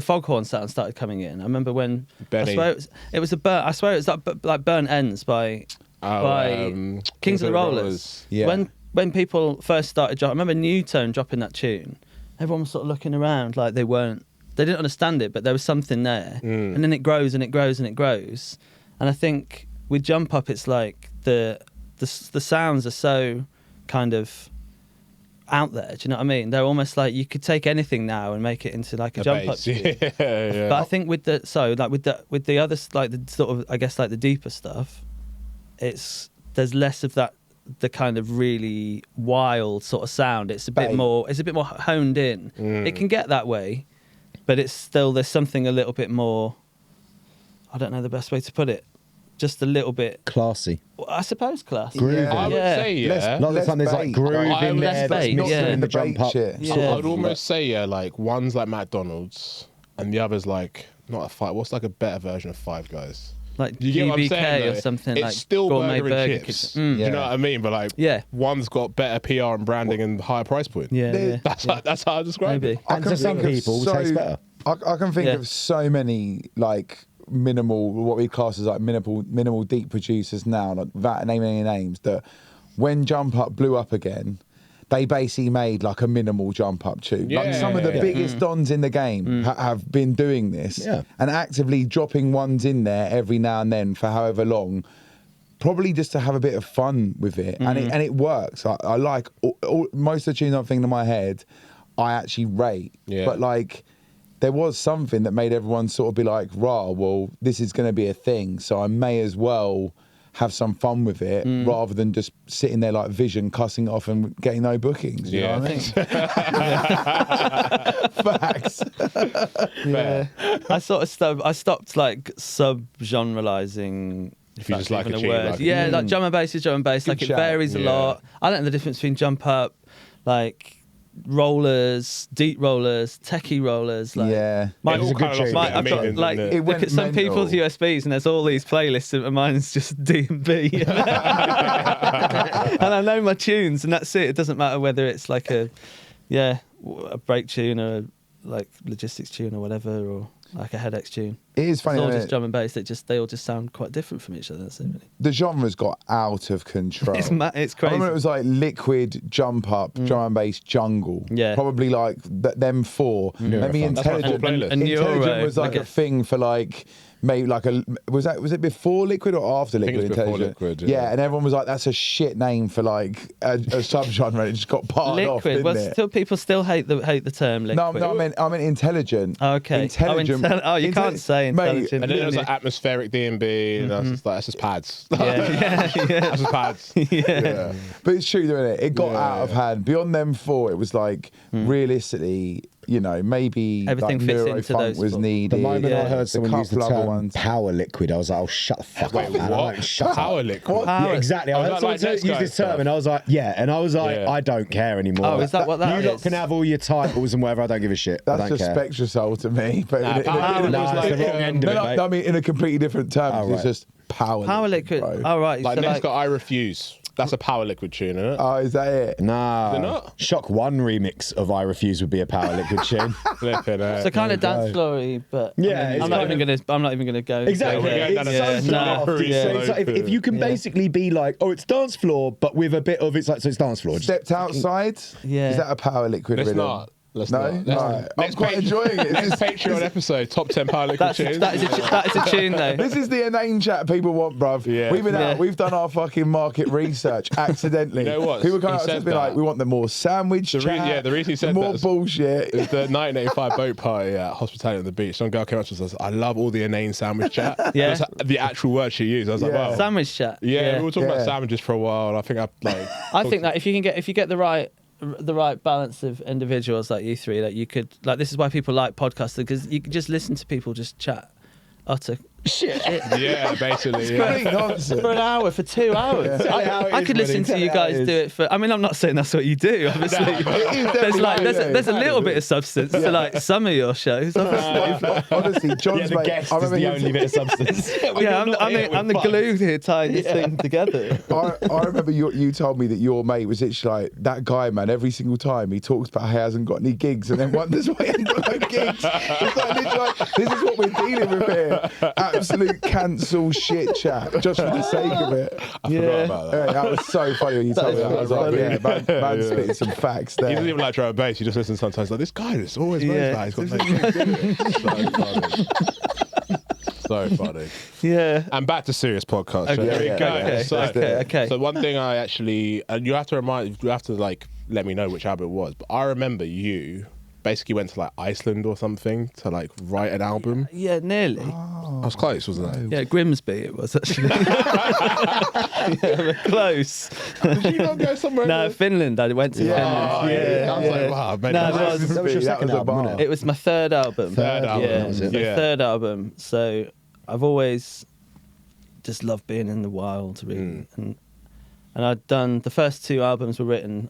foghorn sound started coming in, I remember when Benny. I swear it was I swear it was like Burnt Ends by Kings of the Rollers. Yeah. When people first started, I remember Newtone dropping that tune. Everyone was sort of looking around like they didn't understand it, but there was something there. And then it grows and it grows and it grows. And I think with jump up, it's like the sounds are so kind of out there. Do you know what I mean? They're almost like you could take anything now and make it into like a jump up tune. But I think with the other like the sort of I guess like the deeper stuff, there's less of that the kind of really wild sort of sound. It's a bit more honed in. It can get that way, but there's something a little bit more. I don't know the best way to put it. Just a little bit classy. I suppose classy. Groovy. I would say A lot of the time there's like groove in there. That's not doing the jump up. Yeah. I would almost say like one's like McDonald's and the other's like not a Five. What's like a better version of Five Guys? Like You get what I'm GBK saying, or though? something It's like still gourmet burger and burger chips. kitchen. Do you know what I mean? But like, one's got better PR and branding and higher price point. Yeah. That's how I describe Maybe. it. And to some people, it tastes better. I can think of so many like minimal, what we class as like minimal deep producers now, like without naming any names, that when jump up blew up again, they basically made like a minimal jump up tune. Like some of the biggest dons in the game have been doing this and actively dropping ones in there every now and then for however long, probably just to have a bit of fun with it. And it works. I like most of the tunes I'm thinking in my head, I actually rate. But like there was something that made everyone sort of be like, rah, well, this is going to be a thing, so I may as well have some fun with it rather than just sitting there like Vision cussing it off and getting no bookings. You know what I mean? Facts. I stopped like sub-generalising. If you just like a even tune, word. like like drum and bass is drum and bass. Like it shout. varies a lot. I don't know the difference between jump up, like rollers, deep rollers, techie rollers. Like, Yeah. It was a good tune. I've got like It went look at some mental. people's USBs and there's all these playlists and mine's just D and B. And I know my tunes and that's it. It doesn't matter whether it's like a break tune or like logistics tune or whatever, or like a headaches tune. It is funny. It's all isn't just it? drum and bass. They all just sound quite different from each other. That's it, really. The genre's got out of control. It's I crazy. remember it was like liquid, jump up, drum and bass, jungle. Yeah. Probably like them four. Maybe That's my full intelligent. playlist. And Intelligent Euro, was like like a thing for like maybe like a was it before liquid or after think liquid? it's before Intelligent. Liquid, yeah. And everyone was like, that's a shit name for like a subgenre. It just got parted off, Liquid. didn't Well, it? still people still hate the term liquid. No, I meant intelligent. Oh, okay. Intelligent. You can't say Mate, intelligent. And then it was like atmospheric D&B, and that's just pads. yeah. That's just pads. Yeah. But it's true, isn't it? It got Yeah. out of hand. Beyond them four, it was like realistically, you know, maybe Everything like fits Neurofunk into those was four. needed. The moment I Yeah. heard someone use the couple other term ones. power liquid, I was like, oh, shut the fuck up, man. what? I don't shut Power up. liquid? Power- Yeah, exactly. I Oh, heard is that someone like Next use Guy this term, stuff? and I was like, I was like, Yeah. I don't care anymore. Oh, is that what that You lot is? can have all your titles and whatever. I don't give a shit. I That's don't just care. Spectrasol to me. But Nah, power liquid Nah, was it's like the wrong end of it, mate. I mean, in a completely different term. Oh, It's right. just power. Power liquid. bro. Oh, right. Like so next got I Refuse. That's a power liquid tune, isn't it? Oh, is that it? Nah. They're not? Shock One remix of I Refuse would be a power liquid tune. Flipping it. So kind of There you dance go. floor-y, but Yeah, it's I'm not kind even gonna go. Exactly. we're going down It's a so nah, soft. yeah. So it's like if you can basically be like, oh, it's dance floor, but with a bit of it's like, so it's dance floor. Just Stepped outside. Yeah. Is that a power liquid Let's rhythm? not. Let's No? not. No. I'm quite enjoying it. Next Patreon episode, top 10 power liquid tunes. that is a tune though. This is the inane chat people want, bruv. Yeah. We've been Yeah. out, we've done our fucking market research accidentally. You know what? People come He out and said be like, that. we want the more sandwich The chat, reason he the said more that is- bullshit. It was the 1985 boat party at Hospitality on the Beach. Some girl came up to us and says, I love all the inane sandwich chat. Yeah. That's the actual word she used. I was like, Yeah. wow. Sandwich chat. Yeah, we were talking Yeah. about sandwiches for a while, and I think I think that if you get the right balance of individuals like you three, that you could like. This is why people like podcasting, because you can just listen to people just chat utter shit yeah, basically, Complete yeah. nonsense. for an hour, for 2 hours. Tell it how it I is, could listen buddy. to Tell you it how guys it do is. it for. I mean, I'm not saying that's what you do. Obviously, there's a little bit of substance to like some of your shows. Obviously. Honestly, John's Yeah, the mate, guest I is remember the him- only bit of substance. Yeah, I'm the glue here tying this thing together. I remember you told me that your mate was literally like, that guy, man, every single time he talks about how he hasn't got any gigs and then wonders why he hasn't got no gigs. It's like, literally like, this is what we're dealing with here. Absolute cancel shit chat, just for the sake of it. I forgot about that. Yeah, that was so funny when you told me that. I was like, yeah, man spitting some facts He there. doesn't even like drum and bass. He just listens sometimes like, this guy is always Yeah. nice. He's got no So funny. Yeah. And back to serious podcast. Okay, There we yeah, go. okay, So, okay. so one thing I actually, and you have to like let me know which album it was, but I remember you basically went to like Iceland or something to like write an album. Yeah, nearly. I was close, wasn't I? Yeah, Grimsby it was actually. Yeah, we're close. Did you not go somewhere? No, else? Finland. I went to Finland. I was like, wow, mate. No, that's- it was- That was your second That was a album, bar. wasn't It was my third album. Third album, yeah, that was it. my Yeah. third album. So I've always just loved being in the wild, really. And I'd done the first 2 albums were written.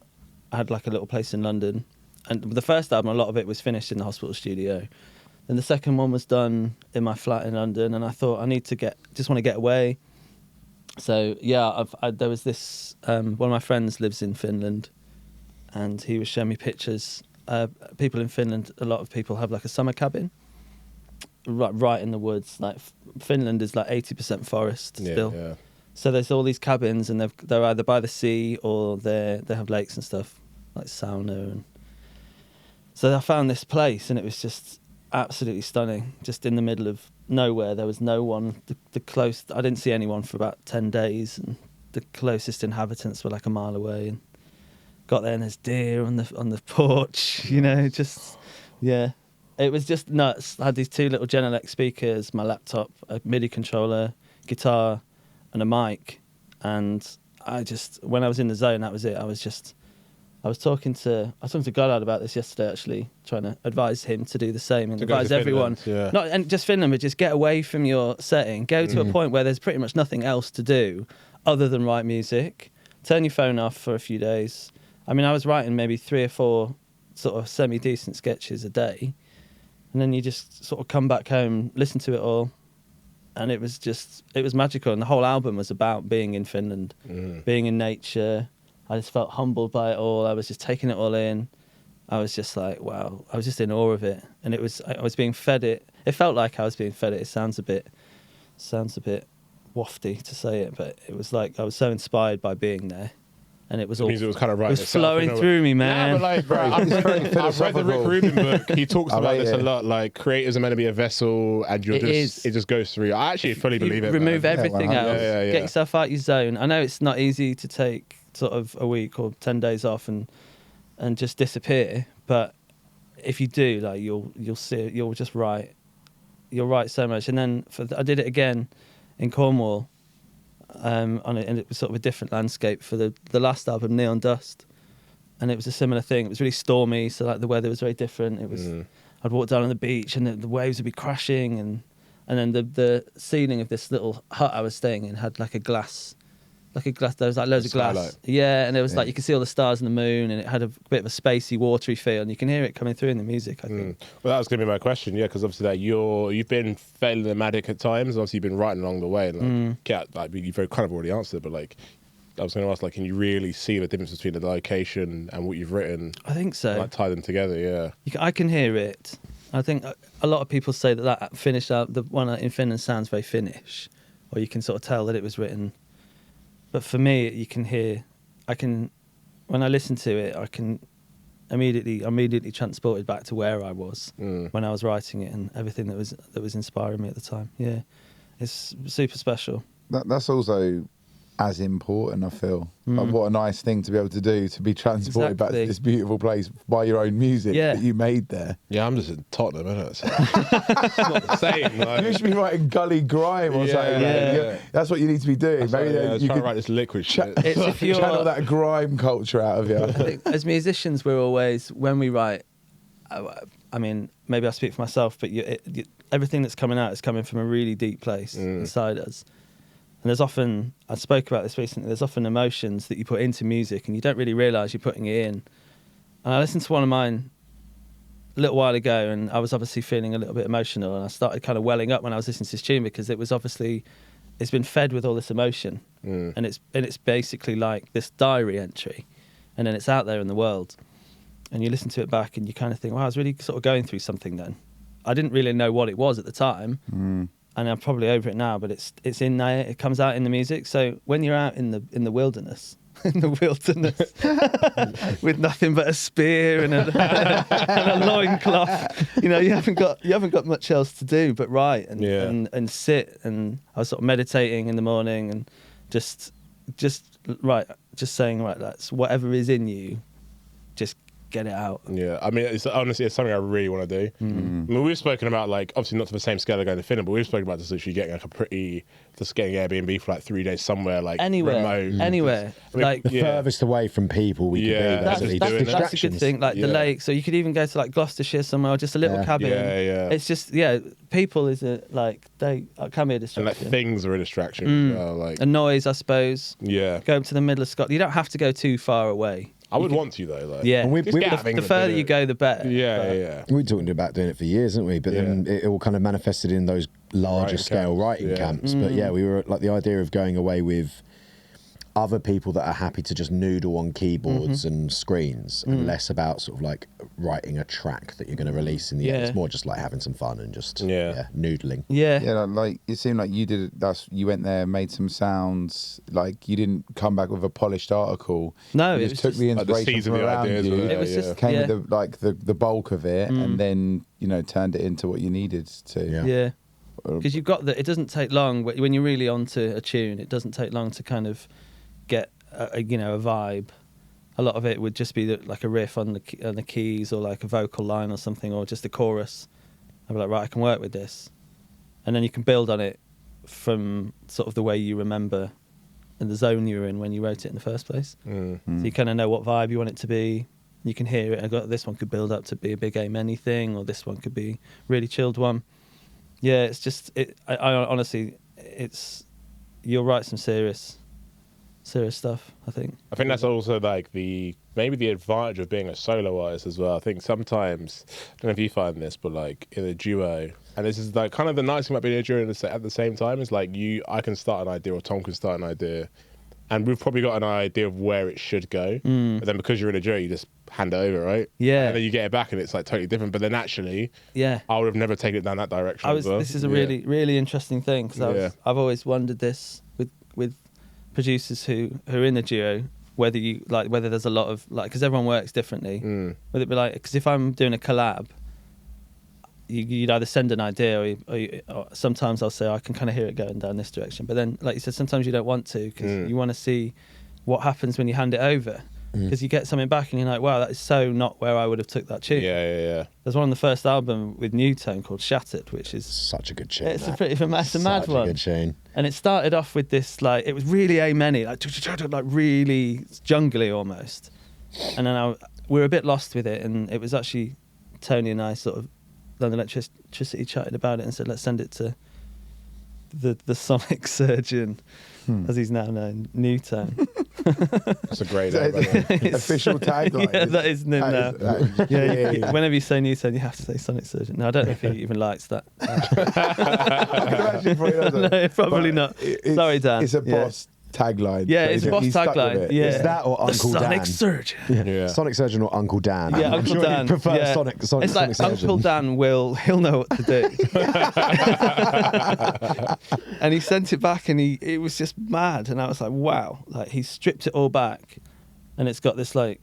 I had like a little place in London, and the first album, a lot of it was finished in the hospital studio. Then the second one was done in my flat in London, and I thought I need to just want to get away. So yeah, there was this one of my friends lives in Finland, and he was showing me pictures. People in Finland, a lot of people have like a summer cabin, right in the woods. Like Finland is like 80% forest still. Yeah. So there's all these cabins, and they're either by the sea or they have lakes and stuff, like sauna. And so I found this place, and it was just absolutely stunning. Just in the middle of nowhere, there was no one. I didn't see anyone for about 10 days, and the closest inhabitants were like a mile away. And got there, and there's deer on the porch. You know, just yeah. It was just nuts. I had these 2 little Gen GLXY speakers, my laptop, a MIDI controller, guitar, and a mic. And when I was in the zone, that was it. I was talking to Goddard about this yesterday, actually, trying to advise him to do the same and To go to advise everyone. Finland, yeah. Not and just Finland, but just get away from your setting. Go to a point where there's pretty much nothing else to do other than write music. Turn your phone off for a few days. I mean, I was writing maybe 3 or 4 sort of semi-decent sketches a day. And then you just sort of come back home, listen to it all. And it was magical. And the whole album was about being in Finland, being in nature. I just felt humbled by it all. I was just taking it all in. I was just like, wow, I was just in awe of it. And I was being fed it. It felt like I was being fed it. It sounds a bit wafty to say it, but it was like I was so inspired by being there. And it was It was kind of right. It was flowing through me, man. Yeah, but like, bro, I've read the Rick Rubin book. He talks about this a lot. Like, creators are meant to be a vessel, and it just goes through. I actually fully believe it. Remove everything else. Yeah. Get yourself out your zone. I know it's not easy to take sort of a week or 10 days off and just disappear, but if you do, like, you'll see, you'll just write. You'll write so much. And then I did it again in Cornwall. And it was sort of a different landscape for the last album, Neon Dust, and it was a similar thing. It was really stormy, so like the weather was very different. It was I'd walk down on the beach and the waves would be crashing, and then the ceiling of this little hut I was staying in had like a glass. There was like loads of glass. Skylight. Yeah, and it was like you could see all the stars and the moon, and it had a bit of a spacey, watery feel, and you can hear it coming through in the music, I think. Well, that was going to be my question, yeah, because obviously you've been fairly nomadic at times. Obviously, you've been writing along the way. And, you've kind of already answered it, but like, I was going to ask, like, can you really see the difference between the location and what you've written? I think so. And, like, tie them together, yeah. I can hear it. I think a lot of people say that Finnish out, the one in Finland sounds very Finnish, or you can sort of tell that it was written. But for me, you can hear, when I listen to it, I can immediately transported back to where I was when I was writing it and everything that was inspiring me at the time. Yeah, it's super special. That's also as important, I feel. Like, what a nice thing to be able to do, to be transported back to this beautiful place by your own music that you made there. Yeah, I'm just in Tottenham, isn't it? So it's not the same. Like, you should be writing gully grime or something. Yeah. That's what you need to be doing. Maybe I was you trying could to write this liquid shit. If you're, channel that grime culture out of you. I think as musicians, we're always, when we write, I mean, maybe I speak for myself, but everything that's coming out is coming from a really deep place inside us. And there's often, I spoke about this recently, there's often emotions that you put into music and you don't really realise you're putting it in. And I listened to one of mine a little while ago, and I was obviously feeling a little bit emotional, and I started kind of welling up when I was listening to this tune, because it was obviously, it's been fed with all this emotion. And it's basically like this diary entry, and then it's out there in the world. And you listen to it back and you kind of think, wow, I was really sort of going through something then. I didn't really know what it was at the time. And I'm probably over it now, but it's in there. It comes out in the music. So when you're out in the wilderness, with nothing but a spear and a loincloth, you haven't got much else to do but write and sit. And I was sort of meditating in the morning and just saying, right, that's whatever is in you, just get it out. Yeah, I mean, it's something I really want to do. I mean, we've spoken about, like, obviously not to the same scale of going to Finland, but we've spoken about just literally getting getting Airbnb for like 3 days somewhere, like remote. Anywhere. Like the furthest away from people we could be. That's a good thing. Like the lake, so you could even go to like Gloucestershire somewhere, or just a little cabin. It's just people can be a distraction. And like things are a distraction as well, like a noise, I suppose. Yeah. Go to the middle of Scotland. You don't have to go too far away. I would want to, though. Like, yeah, the further you go, the better. Yeah. We were talking about doing it for years, didn't we? But then it all kind of manifested in those larger scale writing camps. But we were like, the idea of going away with other people that are happy to just noodle on keyboards and screens, and less about sort of like writing a track that you're going to release in the end. It's more just like having some fun and just noodling. Yeah, like it seemed like you did it. You went there, made some sounds. Like you didn't come back with a polished article. No, you just took the inspiration from around you. It was just came with the bulk of it, and then turned it into what you needed to. Yeah. Because you've got it doesn't take long when you're really onto a tune. It doesn't take long to kind of get a vibe. A lot of it would just be like a riff on the keys, or like a vocal line or something, or just a chorus. I'd be like, right, I can work with this, and then you can build on it from sort of the way you remember and the zone you were in when you wrote it in the first place. So you kind of know what vibe you want it to be. You can hear it. This one could build up to be a big Amen-y thing, or this one could be really chilled one. Yeah, it's just I honestly, you'll write some serious stuff, I think. I think that's also like maybe the advantage of being a solo artist as well. I think sometimes, I don't know if you find this, but like in a duo, and this is like kind of the nice thing about being a duo at the same time, is like I can start an idea, or Tom can start an idea, and we've probably got an idea of where it should go. But then because you're in a duo, you just hand it over, right? Yeah. And then you get it back, and it's like totally different. But then actually, Yeah. I would have never taken it down that direction. as well. This is a really, really interesting thing because I've always wondered this with producers who are in a duo, whether there's a lot of because everyone works differently. Whether it be because if I'm doing a collab, you'd either send an idea or sometimes I'll say I can kind of hear it going down this direction, but then like you said, sometimes you don't want to because you want to see what happens when you hand it over, because you get something back and you're like, wow, that is so not where I would have took that tune. Yeah. There's one on the first album with New Tone called Shattered, which is such a good tune. it's a mad one. Such a good tune. And it started off with this it was really A-many, like really jungly almost, and then we were a bit lost with it, and it was actually Tony and I sort of London Electricity chatted about it and said, let's send it to the sonic surgeon, as he's now known, New Tone. That's a great official tagline. Yeah, that is new now. Yeah. Whenever you say New Tone, you have to say sonic surgeon. Now, I don't know if he even likes that. No, probably not. Sorry, Dan. It's a boss tagline. Yeah, it's a boss tagline. Yeah. Is that or Uncle Dan? Sonic Surgeon. Yeah. Sonic Surgeon or Uncle Dan? Yeah, I'm Uncle sure Dan. he'd prefer Yeah. Sonic It's like Sonic Surgeon. Uncle Dan he'll know what to do. And he sent it back, and it was just mad. And I was like, wow, like he stripped it all back, and it's got this it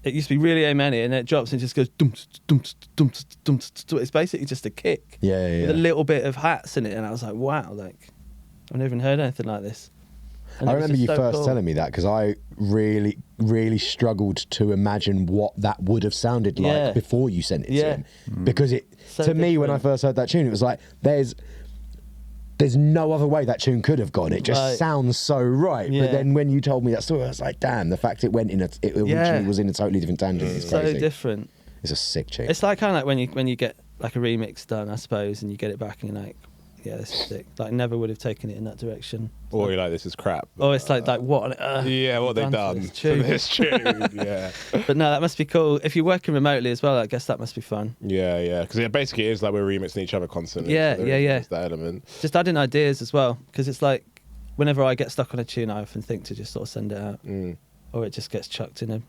used to be really A-many, and it drops and just goes dum dum dum dum. It's basically just a kick. Yeah. With a little bit of hats in it, and I was like, wow, I've never even heard anything like this. And I it was remember just you so first cool. telling me that, because I really, really struggled to imagine what that would have sounded like before you sent it to him. Because to me, when I first heard that tune, it was like, there's no other way that tune could have gone. It just sounds so right. Yeah. But then when you told me that story, I was like, damn, the fact it originally was in a totally different tangent is crazy. So different. It's a sick tune. It's like kind of like when you get like a remix done, I suppose, and you get it back and you're like, yeah, this is sick. Like, never would have taken it in that direction. Or you're like, this is crap. Or it's like what on earth? Yeah, what they've done to this tune. Yeah. But no, that must be cool. If you're working remotely as well, I guess that must be fun. Yeah. Because basically it is like we're remixing each other constantly. Yeah, so yeah. There's that element. Just adding ideas as well, because it's like whenever I get stuck on a tune, I often think to just sort of send it out, or it just gets chucked in a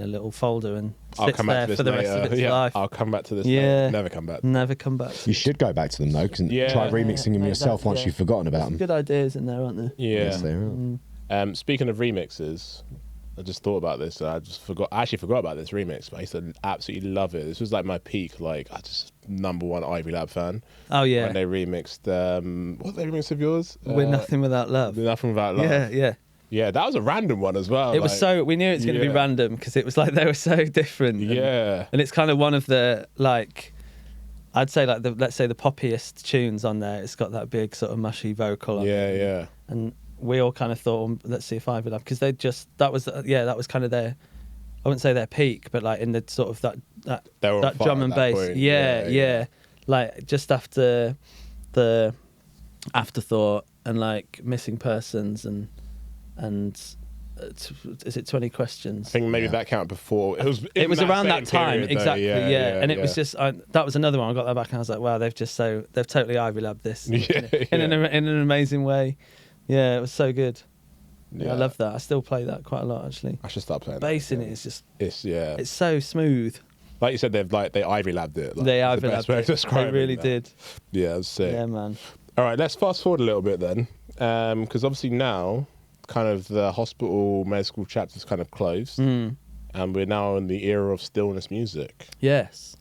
little folder and sits there for the rest of its life. I'll come back to this later. Never come back. Never come back. You should go back to them though, and try remixing them yourself once you've forgotten about them. Good ideas in there, aren't there? Yeah. Yes, they are. Speaking of remixes, I just thought about this. And I actually forgot about this remix, but I used to absolutely love it. This was like my peak. Like, I just #1 Ivy Lab fan. Oh yeah. When they remixed, what they remixed of yours? We're Nothing Without Love. Nothing Without Love. Yeah. Yeah, that was a random one as well. It was we knew it was going to be random because it was like they were so different. Yeah. And it's kind of one of the I'd say let's say the poppiest tunes on there. It's got that big sort of mushy vocal on it. Yeah. And we all kind of thought, well, let's see if Ivy Lab, because that was kind of their, I wouldn't say their peak, but like in the sort of that drum and bass. Point. Yeah. Like just after the Afterthought and like Missing Persons and is it 20 Questions? I think maybe that counted before. It was around that time, period, exactly. Yeah. And it was just that was another one. I got that back and I was like, wow, they've totally Ivy Labbed this in an amazing way. Yeah, it was so good. Yeah, I love that. I still play that quite a lot actually. I should start playing. Bass in it is just it's so smooth. Like you said, they Ivy Labbed it. Like, They Ivy Labbed it. They really did. Yeah, it was sick. Yeah, man. All right, let's fast forward a little bit then, because obviously now, kind of the hospital medical chapter's kind of closed, and we're now in the era of stillness music. Yes.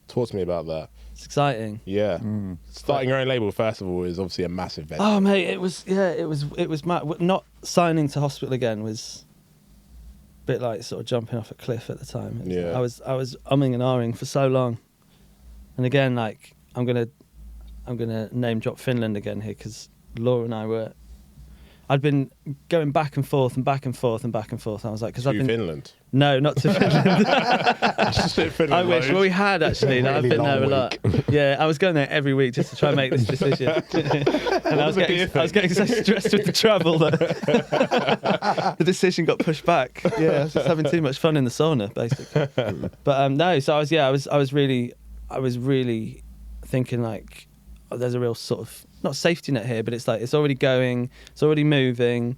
Talk to me about that. It's exciting. Yeah. Starting your own label, first of all, is obviously a massive venture. Oh, mate, it was mad. Not signing to hospital again was a bit like sort of jumping off a cliff at the time. I was umming and ahhing for so long, and again, like I'm gonna name drop Finland again here because Laura and I I'd been going back and forth and back and forth and back and forth. I was like, because I've been Finland. No, not to Finland. I wish. Well, we had actually. Really I've been there a lot. Yeah, I was going there every week just to try and make this decision. And I was getting so stressed with the travel that the decision got pushed back. Yeah, I was just having too much fun in the sauna, basically. But no, so I was really thinking like, oh, there's a real sort of not safety net here, but it's like it's already going, it's already moving.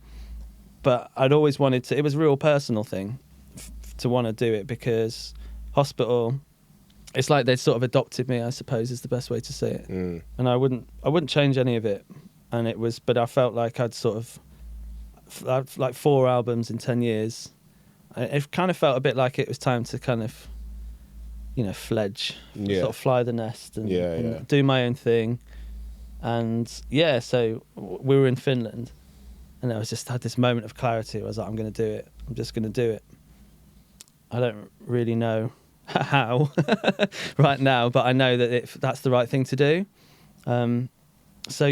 but I'd always wanted to. It was a real personal thing to want to do it, because hospital, it's like they sort of adopted me, I suppose, is the best way to say it. And I wouldn't change any of it. And it was, but I felt like I'd sort of, like 4 albums in 10 years. It kind of felt a bit like it was time to kind of, fledge, sort of fly the nest and do my own thing. And so we were in Finland, and I just had this moment of clarity. I was like, I'm going to do it. I'm just going to do it. I don't really know how right now, but I know that that's the right thing to do. So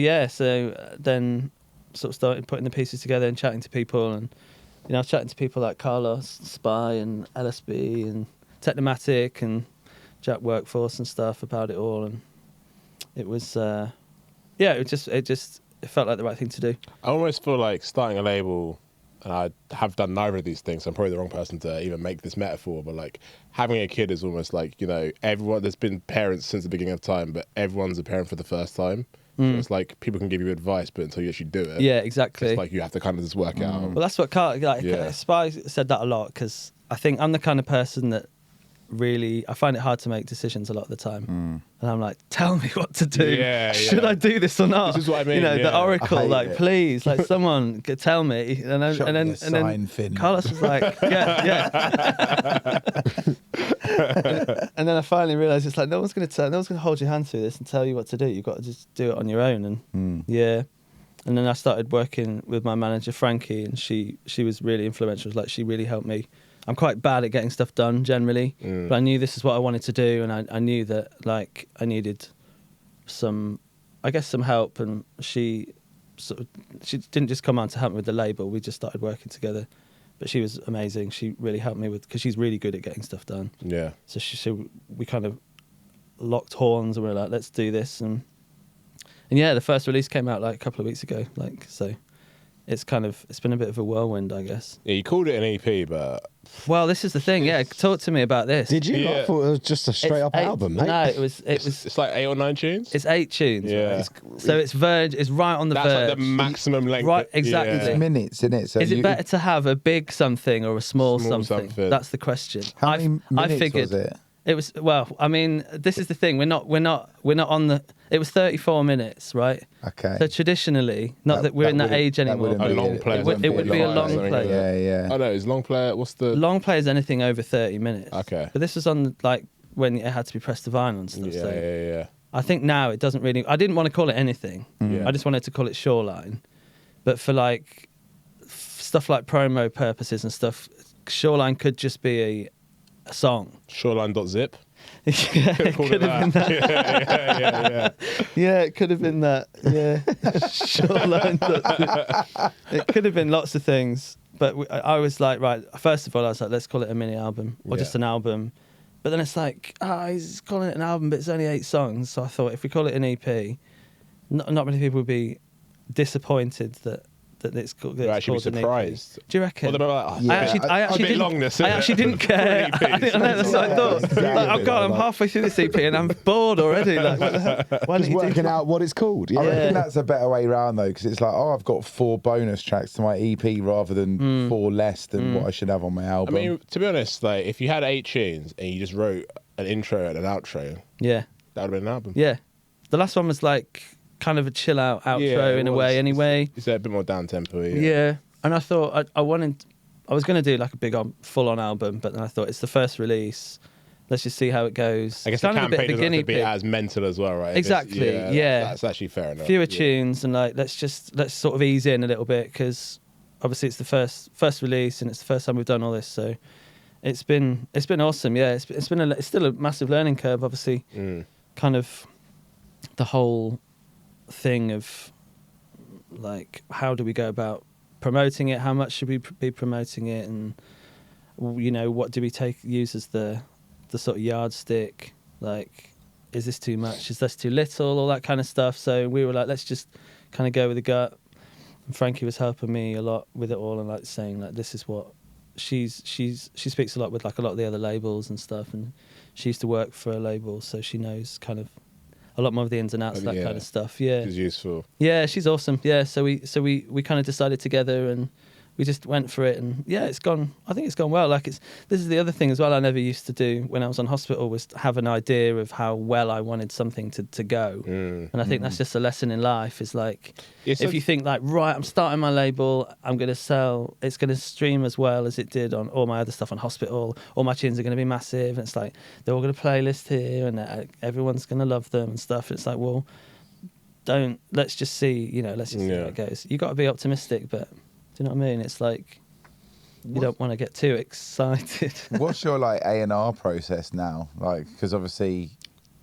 then sort of started putting the pieces together and chatting to people, and I was chatting to people like Carlos, Spy, and LSB, and Technomatic, and Jack Workforce and stuff about it all, and it was it felt like the right thing to do. I almost feel like starting a label, and I have done neither of these things, so I'm probably the wrong person to even make this metaphor, but like having a kid is almost like, everyone, there's been parents since the beginning of time, but everyone's a parent for the first time. So it's like people can give you advice, but until you actually do it, yeah, exactly. It's like you have to kind of just work out. Well, that's what Spy said that a lot, because I think I'm the kind of person that really, I find it hard to make decisions a lot of the time, and I'm like, tell me what to do. Should I do this or not? This is what I mean. The oracle, like, please, like, someone could tell me. And then Carlos was like, yeah. and then I finally realised it's like no one's going to hold your hand through this and tell you what to do. You've got to just do it on your own. And and then I started working with my manager Frankie, and she was really influential. Like, she really helped me. I'm quite bad at getting stuff done generally, but I knew this is what I wanted to do, and I knew that, like, I needed some help, and she didn't just come on to help me with the label. We just started working together, but she was amazing. She really helped me because she's really good at getting stuff done. Yeah. So we kind of locked horns, and we were like, let's do this, and the first release came out like a couple of weeks ago, so. It's been a bit of a whirlwind, I guess. Yeah, you called it an EP, but... Well, this is the thing, talk to me about this. Did you? Yeah. I thought it was just a straight-up album, mate. No, it was... It's like 8 or 9 tunes? It's 8 tunes. Yeah. Right? So it's right on the verge. That's like the maximum length. Right, exactly. It's minutes, isn't it? So is it better to have a big something or a small something? That's the question. How many minutes was it? It was, well, I mean, this is the thing. We're not on the... It was 34 minutes, right? Okay. So traditionally, not that we're in that age anymore. A long play. It would be a long play. Yeah. Oh no, is long play? What's the... Long play is anything over 30 minutes. Okay. But this was on, like, when it had to be pressed to vinyl and stuff. Yeah. I think now it doesn't really... I didn't want to call it anything. I just wanted to call it Shoreline. But for, like, stuff like promo purposes and stuff, Shoreline could just be a song. Shoreline.zip? Yeah, it could have been that. Yeah, it could have been that. Yeah, Shoreline. It could have been lots of things, but I was like, right. First of all, I was like, let's call it a mini album or just an album. But then it's like, he's calling it an album, but it's only 8 songs. So I thought, if we call it an EP, not many people would be disappointed that it's called. You'll actually be surprised. Do you reckon? Well, I actually didn't care. I know, that's what I thought. Exactly. Oh God, I'm halfway through this EP and I'm bored already. Like, what the hell? Why Just working out what it's called. I reckon that's a better way round though, because it's like, I've got 4 bonus tracks to my EP rather than 4 less than what I should have on my album. I mean, to be honest, like, if you had 8 tunes and you just wrote an intro and an outro, that would have been an album. Yeah, the last one was like kind of a chill out outro in a way. Anyway, it's a bit more down tempo. Yeah, and I thought I was going to do like a big full on album, but then I thought it's the first release. Let's just see how it goes. I guess the campaign doesn't have to be as mental as well, right? Exactly. That's actually fair enough. Fewer tunes, and like let's sort of ease in a little bit, because obviously it's the first release and it's the first time we've done all this, so it's been awesome. Yeah, it's still a massive learning curve, obviously. Kind of the whole thing of like, how do we go about promoting it? How much should we be promoting it? And what do we use as the sort of yardstick? Like, is this too much? Is this too little? All that kind of stuff. So we were like, let's just kind of go with the gut. And Frankie was helping me a lot with it all, and like saying like, this is what she speaks a lot with like a lot of the other labels and stuff, and she used to work for a label, so she knows kind of a lot more of the ins and outs, that kind of stuff. Yeah, she's useful. Yeah, she's awesome. Yeah, so we kind of decided together, and we just went for it, and yeah, it's gone. I think it's gone well. Like this is the other thing as well. I never used to do when I was on hospital, was to have an idea of how well I wanted something to go. And I think that's just a lesson in life. Is like if you think like, right, I'm starting my label, I'm going to sell, it's going to stream as well as it did on all my other stuff on hospital. All my tunes are going to be massive, and it's like they're all going to playlist here, and everyone's going to love them and stuff. It's like, well, let's just see, let's just see how it goes. You got to be optimistic, but. Do you know what I mean? It's like you don't want to get too excited. What's your like A&R process now? Like, because obviously,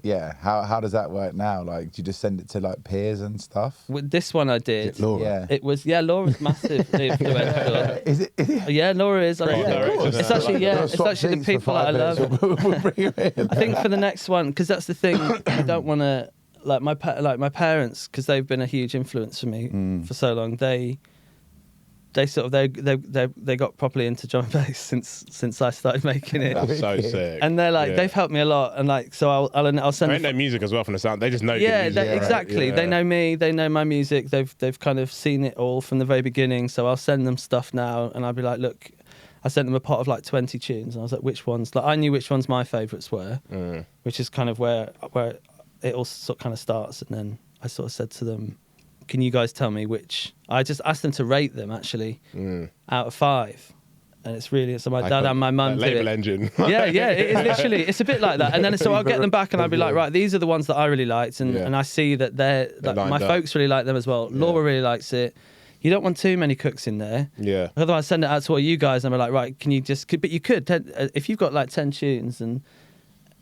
yeah. How does that work now? Like, do you just send it to like peers and stuff? With this one, I did. Is it Laura? Yeah. It was Laura's massively influential. Is it? Yeah, Laura is. Great director, It's isn't actually Like, it's actually the people that I love. We'll bring you in. I think for the next one, because that's the thing, you don't want to like my parents, because they've been a huge influence for me for so long. They sort of they got properly into drum and bass since I started making it. That's so sick. And they're like they've helped me a lot, and like so I'll send. They know music as well from the sound. They just know. Yeah, good music, exactly. Yeah. They know me. They know my music. They've kind of seen it all from the very beginning. So I'll send them stuff now, and I'll be like, look, I sent them a pot of like 20 tunes, and I was like, which ones? Like I knew which ones my favourites were, which is kind of where it all sort of kind of starts, and then I sort of said to them, can you guys tell me which? I just asked them to rate them actually out of 5, and it's really so my dad and my mum did label it. engine. Yeah, it is literally, it's a bit like that. And then so I'll get them back, and I'll be like, right, these are the ones that I really liked, and I see that they're like, my folks really like them as well. Laura really likes it. You don't want too many cooks in there. Yeah. Otherwise, send it out to all you guys, and I'm like, right, can you just? But you could if you've got like 10 tunes, and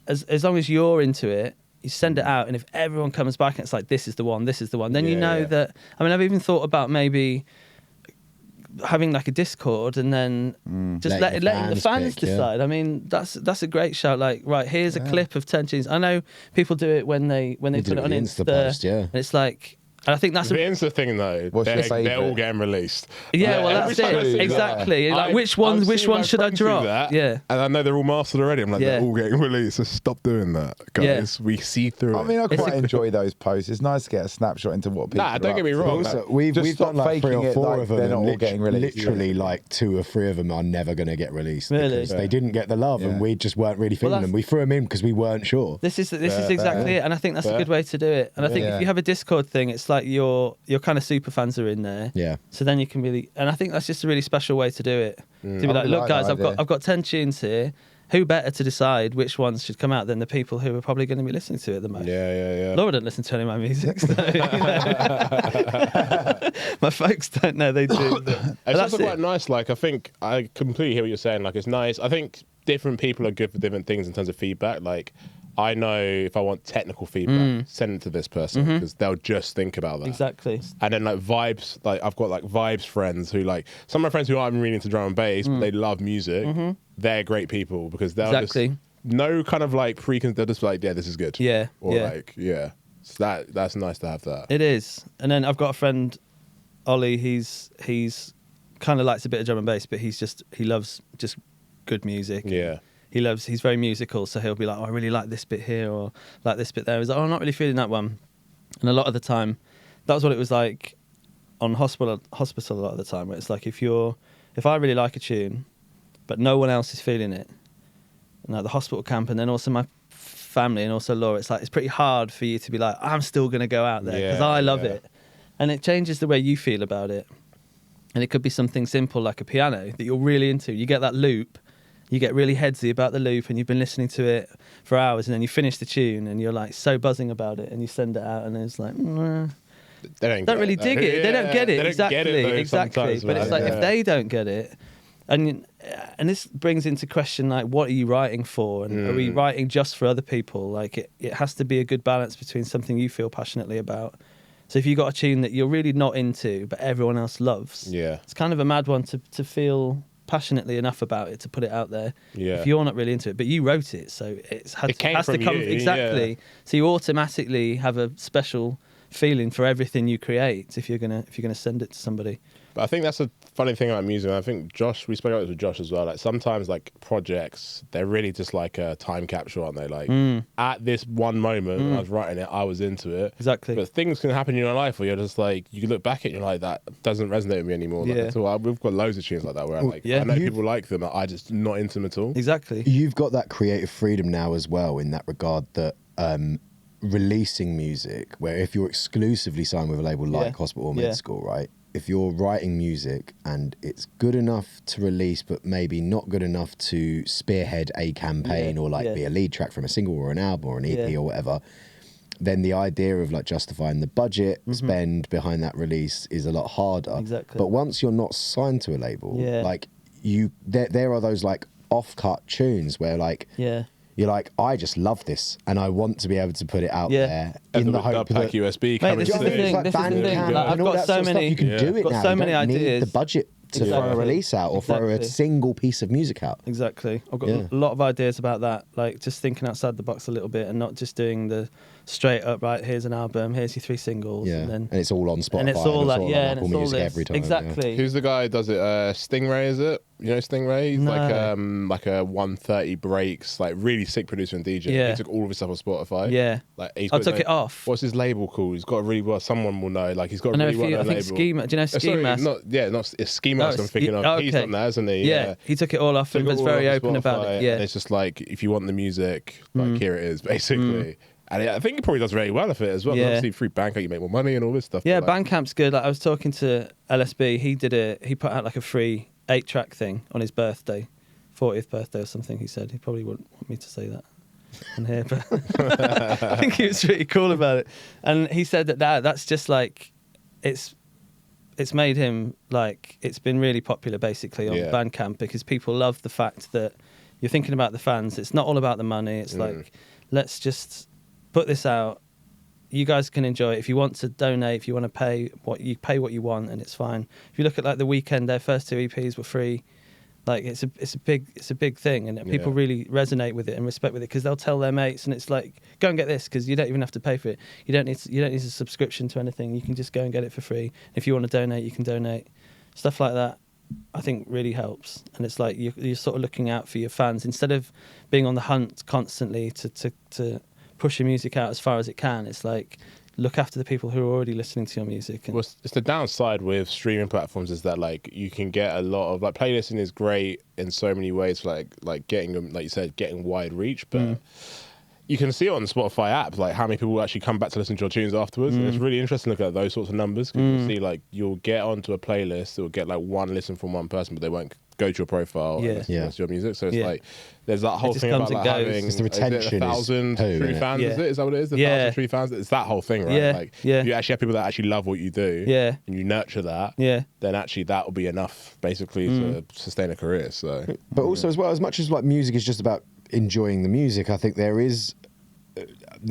as long as you're into it. You send it out, and if everyone comes back and it's like, this is the one, then you know that. I mean, I've even thought about maybe having like a Discord, and then just letting the fans decide. I mean, that's a great shout. Like, right, here's a clip of 10 tunes. I know people do it when they put it on Insta post, and it's like. And I think that's the Insta thing though. They're all getting released. Yeah, well, that's it. Exactly. Like, which ones should I drop? Yeah. And I know they're all mastered already. I'm like, they're all getting released. So stop doing that, guys. We see through it. I mean, I quite enjoy those posts. It's nice to get a snapshot into what people. Don't get me wrong. Also, we've done like 3 or 4 of them. They're not all getting released. Literally, like 2 or 3 of them are never going to get released because they didn't get the love, and we just weren't really feeling them. We threw them in because we weren't sure. This is exactly it, and I think that's a good way to do it. And I think if you have a Discord thing, it's like your kind of super fans are in there. Yeah. So then you can really, and I think that's just a really special way to do it. To be like, look, guys, I've got 10 tunes here. Who better to decide which ones should come out than the people who are probably going to be listening to it the most? Yeah. Laura doesn't listen to any of my music, so, my folks don't know they do. It's also quite nice. Like, I think I completely hear what you're saying. Like, it's nice. I think different people are good for different things in terms of feedback. Like, I know if I want technical feedback, send it to this person because they'll just think about that. Exactly. And then like vibes, like I've got like vibes friends who like, some of my friends who aren't really into drum and bass, but they love music. They're great people because they'll just, no kind of like they'll just be like, yeah, this is good. Yeah. Or like, yeah. So that's nice to have that. It is. And then I've got a friend, Ollie, he's kind of likes a bit of drum and bass, but he loves just good music. Yeah. He's very musical, so he'll be like, oh, I really like this bit here or like this bit there. He's like, oh, I'm not really feeling that one. And a lot of the time, that was what it was like on hospital a lot of the time, where it's like if I really like a tune, but no one else is feeling it, and like the hospital camp, and then also my family and also Laura, it's like it's pretty hard for you to be like, I'm still going to go out there because I love it. And it changes the way you feel about it. And it could be something simple like a piano that you're really into. You get that loop. You get really headsy about the loop, and you've been listening to it for hours, and then you finish the tune, and you're like so buzzing about it, and you send it out, and it's like, they don't really dig it. They don't get it. Exactly. But it's like if they don't get it, and this brings into question like, what are you writing for, and are we writing just for other people? Like it has to be a good balance between something you feel passionately about. So if you got a tune that you're really not into, but everyone else loves, it's kind of a mad one to feel passionately enough about it to put it out there. If you're not really into it, but you wrote it, so it has to come exactly. So you automatically have a special feeling for everything you create if you're gonna send it to somebody. But I think that's a funny thing about music. I think Josh, we spoke about this with Josh as well. Like sometimes like projects, they're really just like a time capsule, aren't they? Like at this one moment when I was writing it, I was into it. Exactly. But things can happen in your life where you're just like, you can look back at it and you're like, that doesn't resonate with me anymore. Like, at all. We've got loads of tunes like that where I'm like, I know people like them, I just not into them at all. Exactly. You've got that creative freedom now as well in that regard that releasing music, where if you're exclusively signed with a label like Hospital or Med School, right? If you're writing music and it's good enough to release, but maybe not good enough to spearhead a campaign or like be a lead track from a single or an album or an EP or whatever, then the idea of like justifying the budget spend behind that release is a lot harder. Exactly. But once you're not signed to a label, like there are those like off-cut tunes where like you're like, I just love this, and I want to be able to put it out there in the hope that USB Mate, this is the thing. This is the thing. I've got so many. You can do it got now. so You many don't ideas. need the budget to throw a release out or throw a single piece of music out. Exactly. I've got a lot of ideas about that, like just thinking outside the box a little bit and not just doing the straight up, right, here's an album, here's your 3 singles. Yeah, and it's all on Spotify. And it's all like, on and Apple it's all Music this. every time. Exactly. Who's the guy who does it? Stingray, is it? You know Stingray? He's No. like a 130 breaks, like really sick producer and DJ. Yeah. He took all of his stuff on Spotify. Yeah. Like he's I got took his it off. What's his label called? He's got a really well. Someone will know. Like he's got a I know really well I known think label. Ski Mask. Do you know Ski Sorry, Mask? it's Ski Mask. I'm thinking of. okay. He's done that, hasn't he? Yeah. He took it all off and Took was it all very off open about Spotify, it. Yeah. And it's just like, if you want the music, like here it is, basically. And I think he probably does very well with it as well. Yeah. Obviously, through Bandcamp, you make more money and all this stuff. Yeah, but, like, Bandcamp's good. Like I was talking to LSB. He put out like a free 8-track thing on his birthday, 40th birthday or something. He said he probably wouldn't want me to say that on here, but I think he was really cool about it. And he said that's just like it's made him like it's been really popular basically on Bandcamp because people love the fact that you're thinking about the fans. It's not all about the money. It's like let's just put this out. You guys can enjoy it. If you want to donate, if you want to pay what you want, and it's fine. If you look at like The Weeknd, their first 2 EPs were free. Like it's a big thing, and people really resonate with it and respect with it because they'll tell their mates, and it's like go and get this because you don't even have to pay for it. You don't need a subscription to anything. You can just go and get it for free. If you want to donate, you can donate. Stuff like that, I think, really helps. And it's like you're sort of looking out for your fans instead of being on the hunt constantly to push your music out as far as it can. It's like look after the people who are already listening to your music. And it's the downside with streaming platforms is that like you can get a lot of like playlisting is great in so many ways for like getting, like you said, getting wide reach, but you can see it on the Spotify app, like how many people will actually come back to listen to your tunes afterwards. And it's really interesting to look at those sorts of numbers because you see like you'll get onto a playlist, it'll get like one listen from one person, but they won't go to your profile and listen to your music. So it's like there's that whole thing about like having the retention 1,000 true fans. Is that what it is? 1,000 true fans. It's that whole thing, right? Like if you actually have people that actually love what you do, and you nurture that, then actually that will be enough basically to sustain a career. So, but also as well, as much as like music is just about enjoying the music, I think there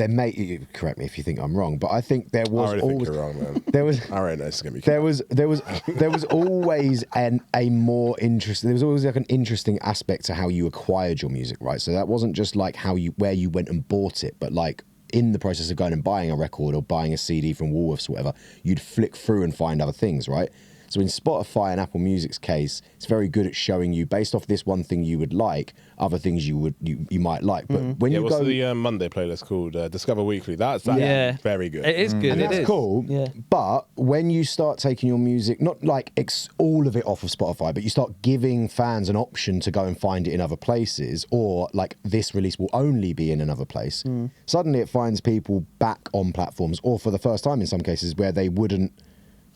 may, correct me if you think I'm wrong, but I think there was I always think you're wrong, man. there was I reckon it's gonna be there was always a more interesting. There was always like an interesting aspect to how you acquired your music, right? So that wasn't just like where you went and bought it, but like in the process of going and buying a record or buying a CD from Woolworths or whatever, you'd flick through and find other things, right? So in Spotify and Apple Music's case, it's very good at showing you, based off this one thing you would like, other things you might like. But when you what's go, the Monday playlist called? Discover Weekly. That's very good. It is good. and It that's is cool. Yeah. But when you start taking your music, not like all of it off of Spotify, but you start giving fans an option to go and find it in other places, or like this release will only be in another place. Suddenly it finds people back on platforms, or for the first time in some cases where they wouldn't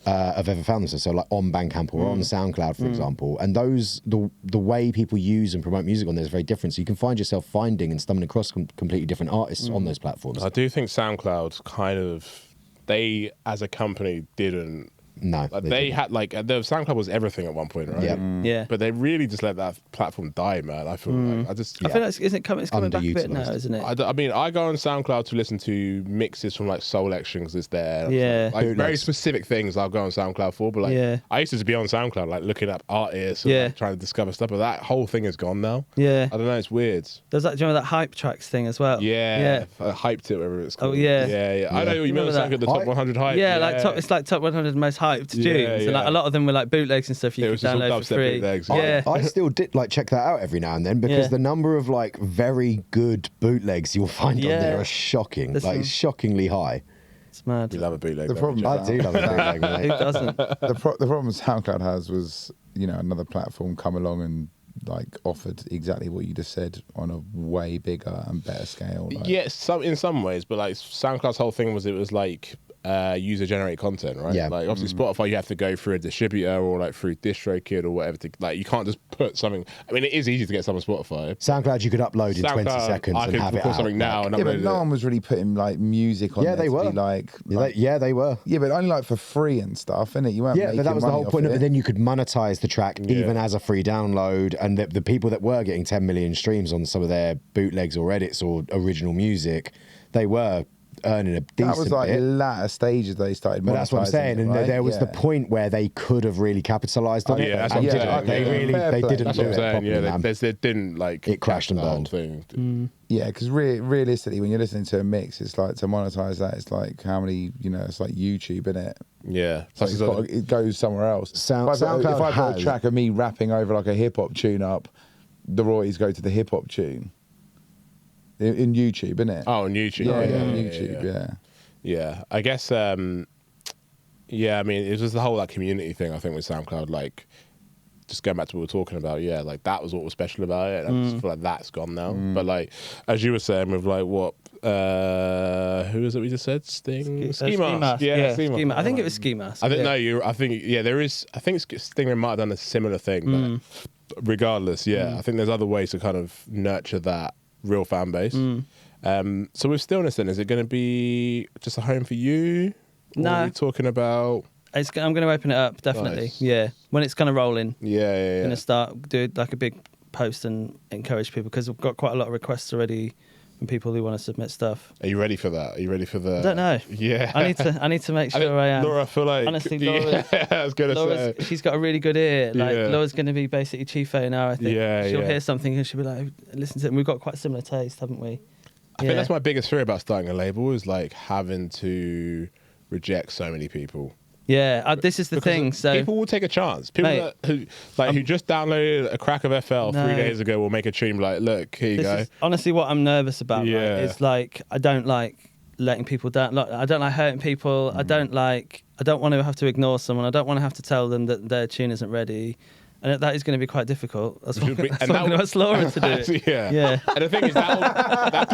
have ever found themselves. So like on Bandcamp or on SoundCloud, for example. And the way people use and promote music on there is very different. So you can find yourself finding and stumbling across completely different artists on those platforms. I do think SoundCloud kind of, they as a company didn't. No, Like they had like the SoundCloud was everything at one point, right? Yeah. Yeah. But they really just let that platform die, man. I feel like I feel like it's coming back a bit now, Underutilised. isn't it? I mean, I go on SoundCloud to listen to mixes from like Soul Action because it's there. Yeah. Like very Bootlegs. specific things I'll go on SoundCloud for. But like, I used to be on SoundCloud, like looking up artists and like, trying to discover stuff. But that whole thing is gone now. Yeah. I don't know. It's weird. There's that, do you remember that Hype Tracks thing as well? Yeah. Hyped it, whatever it's called. yeah. I know what you mean. Remember Like the top 100 hype. Yeah, like it's like top 100 most hyped hyped tunes, and like, a lot of them were like bootlegs and stuff you could download for free. Bootlegs, I still did like check that out every now and then because the number of like very good bootlegs you'll find on there are shocking, like shockingly high. It's mad. We love a bootleg. The problem, I do love a bootleg. Mate. Who doesn't? The problem SoundCloud has was, you know, another platform come along and like offered exactly what you just said on a way bigger and better scale. Like. Yes, in some ways, but like SoundCloud's whole thing was it was like user generated content, right? Yeah. Like obviously Spotify, you have to go through a distributor or like through DistroKid or whatever. Like you can't just put something. I mean, it is easy to get something on Spotify. SoundCloud, you could upload in 20 seconds and have it out. Something now and yeah, but no one was really putting like music on. Yeah, they were. Like, they were. Yeah, but only like for free and stuff, innit? You weren't. Yeah, but that was the whole point of it. Then you could monetize the track even as a free download, and the people that were getting 10 million streams on some of their bootlegs or edits or original music, they were earning a decent That was like bit. latter stages they started monetizing. But that's what I'm saying, it, and right? there was the point where they could have really capitalized on it. that's and what I'm didn't. saying. They didn't That's do what I'm it saying. properly, Yeah, man. they didn't like. It crashed and the whole burned. thing. Yeah, because realistically, when you're listening to a mix, it's like to monetize that. It's like how many, you know, it's like YouTube, innit? Yeah, So it goes somewhere else. SoundCloud if I got a has- track of me rapping over like a hip hop tune up, the royalties go to the hip hop tune. In YouTube, innit? Oh, on YouTube. Yeah, yeah, on YouTube, yeah. Yeah, I guess. Yeah, I mean, it was the whole like community thing. I think with SoundCloud, like, just going back to what we were talking about. Yeah, like that was what was special about it. And I just feel like that's gone now. But like, as you were saying, with like what, who was it we just said? Ski Mask. Yeah, Ski Mask. I think it was Ski Mask. I think I think there is. I think Stingray might have done a similar thing, but regardless, I think there's other ways to kind of nurture that real fan base. So with Stillness, then, is it going to be just a home for you? Or No. are we talking about? I'm going to open it up, definitely. Nice. Yeah, when it's kind of rolling. Yeah. Going to start doing like a big post and encourage people because we've got quite a lot of requests already from people who want to submit stuff. Are you ready for that? Are you ready for the? I don't know. Yeah. I need to make sure I am. Laura, I feel like Honestly, I was going to say. she's got a really good ear. Like Yeah. Laura's going to be basically chief now. I think she'll Yeah. hear something and she'll be like, "Listen to it." And we've got quite similar taste, haven't we? I think that's my biggest fear about starting a label is like having to reject so many people. Yeah, this is the Because thing. So people will take a chance. People Mate, who just downloaded a crack of FL 3 days ago will make a tune like, look, here you this go. is honestly what I'm nervous about. Right? Yeah. It's like I don't like letting people down. Like, I don't like hurting people. I don't want to have to ignore someone. I don't want to have to tell them that their tune isn't ready. And that is going to be quite difficult. That's why I'm going to ask Laura to do it. Yeah. And the thing is, that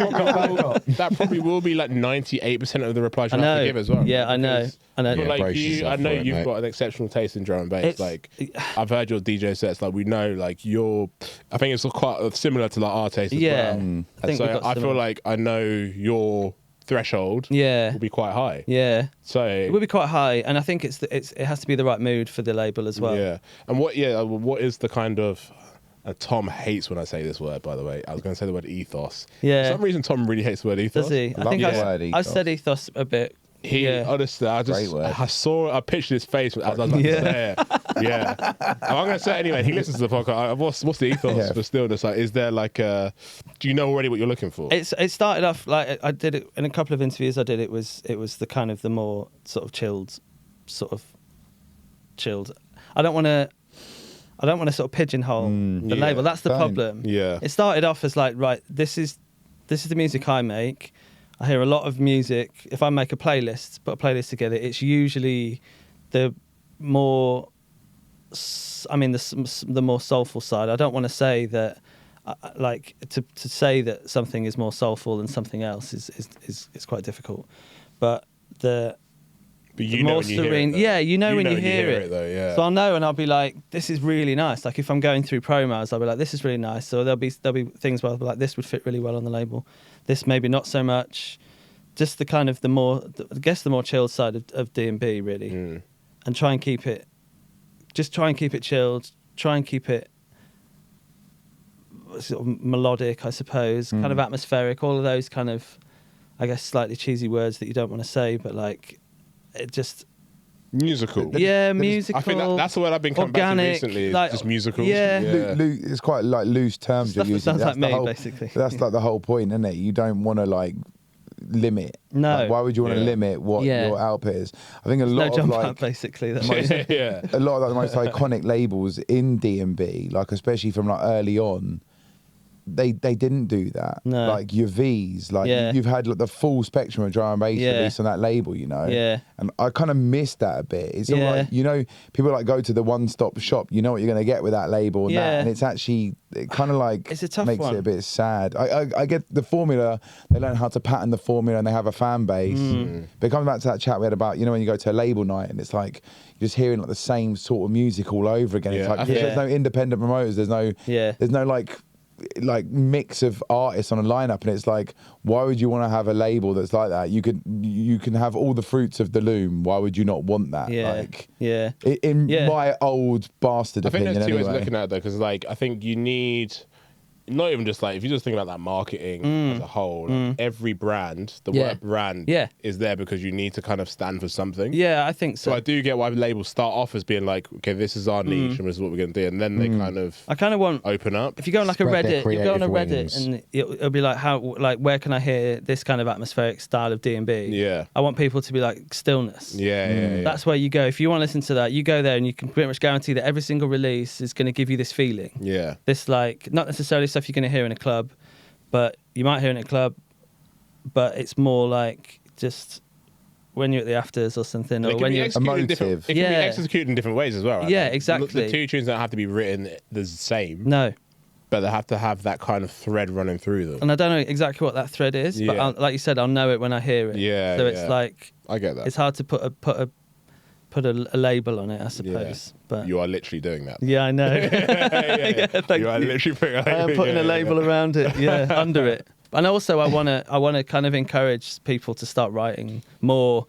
probably will be like 98% of the replies you have to give as well. Yeah, I know. But like brace yourself I know for it, you've mate. got an exceptional taste in drum and bass. Like I've heard your DJ sets. Like we know, like I think it's quite similar to like our taste as well. I And think so we've got I feel similar. like I know your threshold. Yeah. Will be quite high. Yeah. So It will be quite high, and I think it has to be the right mood for the label as well. Yeah. And what is the kind of Tom hates when I say this word, by the way. I was going to say the word ethos. Yeah. For some reason, Tom really hates the word ethos. Does he? I Love think the word I ethos. said ethos a bit. Honestly, Great word. I pictured his face as I was about to say it. Yeah. And I'm going to say it anyway. He listens to the podcast. What's the ethos for Stillness? Like, is there like do you know already what you're looking for? It started off like I did it in a couple of interviews. I did it was the kind of the more sort of chilled. I don't want to sort of pigeonhole the label. That's the don't. problem. Yeah. It started off as like, right, this is the music I make. I hear a lot of music. If I make put a playlist together, it's usually the more, the more soulful side. I don't want to say that, like to say that something is more soulful than something else is quite difficult. But the you more know when you serene, hear it, though. you know when you hear it. though, yeah. So I'll know, and I'll be like, "This is really nice." Like if I'm going through promos, I'll be like, "This is really nice." So there'll be things where I'll be like, "This would fit really well on the label." This maybe not so much. Just the kind of the more chilled side of D&B really, and try and keep it chilled. Try and keep it sort of melodic, I suppose, kind of atmospheric. All of those kind of, I guess, slightly cheesy words that you don't want to say, but like it just. Musical. Yeah, musical. I think that's the word I've been coming back to recently. Like, just musicals. Yeah. It's quite like loose terms Stuff you're that using. sounds like me, the whole, basically. That's like the whole point, isn't it? You don't want to like limit. No. Like, why would you want to limit what your output is? I think a lot No of jump like out, basically. That's a lot of like, the most iconic labels in D&B, like especially from like early on, they didn't do that. No. Like your V's, like you've had like the full spectrum of drum and bass released on that label, you know. Yeah. And I kind of miss that a bit. It's all like, you know, people like go to the one-stop shop. You know what you're going to get with that label and that, and it's actually it kind of like it's a tough makes one. it a bit sad. I get the formula. They learn how to pattern the formula and they have a fan base. But coming back to that chat we had about, you know, when you go to a label night and it's like you're just hearing like the same sort of music all over again. It's like there's no independent promoters. There's no like mix of artists on a lineup, and it's like, why would you want to have a label that's like that? You can have all the fruits of the loom. Why would you not want that? In my old bastard opinion. I think there's two ways of anyway. looking at it though, because like I think you need not even just like if you just think about that marketing as a whole, like, every brand, the word brand is there because you need to kind of stand for something. Yeah, I think so. So I do get why labels start off as being like, okay, this is our niche and this is what we're going to do, and then they I kind of want open up. If you go on like Spread a their Reddit, you go on a creative Reddit, wings. and it'll be like where can I hear this kind of atmospheric style of D&B? Yeah. I want people to be like stillness. Yeah. That's where you go. If you want to listen to that, you go there and you can pretty much guarantee that every single release is going to give you this feeling. Yeah. This like not necessarily stuff you're going to hear in a club, but you might hear in a club, but it's more like just when you're at the afters or something, or when you're emotive. It can be executed in different ways as well, right? Yeah, Like, exactly. The two tunes don't have to be written the same. No. But they have to have that kind of thread running through them. And I don't know exactly what that thread is, but like you said, I'll know it when I hear it. Yeah. So it's like I get that. it's hard to put a label on it, I suppose. But you are literally doing that. yeah, I know. Thank You are literally putting a label. I am putting a label around it, under it. And also, I want to kind of encourage people to start writing more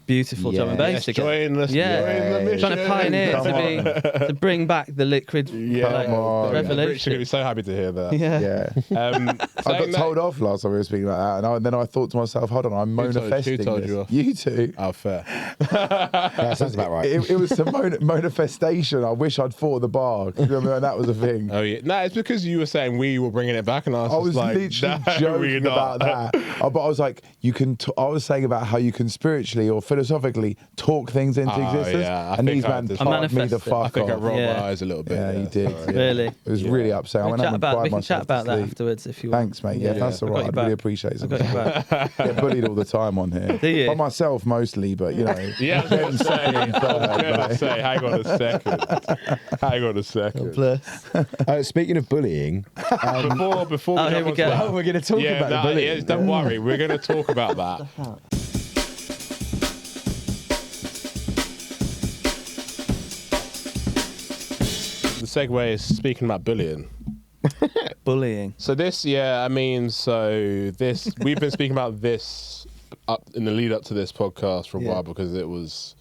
beautiful drum and bass again. Join the mission. Trying to pioneer to bring back the liquid Rich revolution. are going to be so happy to hear that. I got told off last time we were speaking about that, and then I thought to myself, hold on, I'm manifesting who told this. you off? You two. Oh, fair. That sounds about right. It was some manifestation. I wish I'd thought of the bar. You remember when that was a thing? Oh, yeah. No, it's because you were saying we were bringing it back, and I was like, literally no, joking about that. But I was like, I was saying about how you can spiritually or philosophically talk things into existence. Yeah, and these man fucked me the fuck I think I off. rolled my eyes a little bit. Yeah, you did. Sorry. Really? It was really upsetting. I went home and cried We can myself chat about to that sleep. afterwards if you want. Thanks, mate. Yeah, that's all I got right. you I'd back. really appreciate I it. got you back. Get bullied all the time on here. Do you? By myself mostly, but you know. Yeah, I was going to say, hang on a second. Bless. Speaking of bullying, Before we here we go. oh, we're going to talk about the bullying. Don't worry, we're going to talk about that. The segue is speaking about bullying. Bullying. So this, we've been speaking about this up in the lead up to this podcast for a while because it was,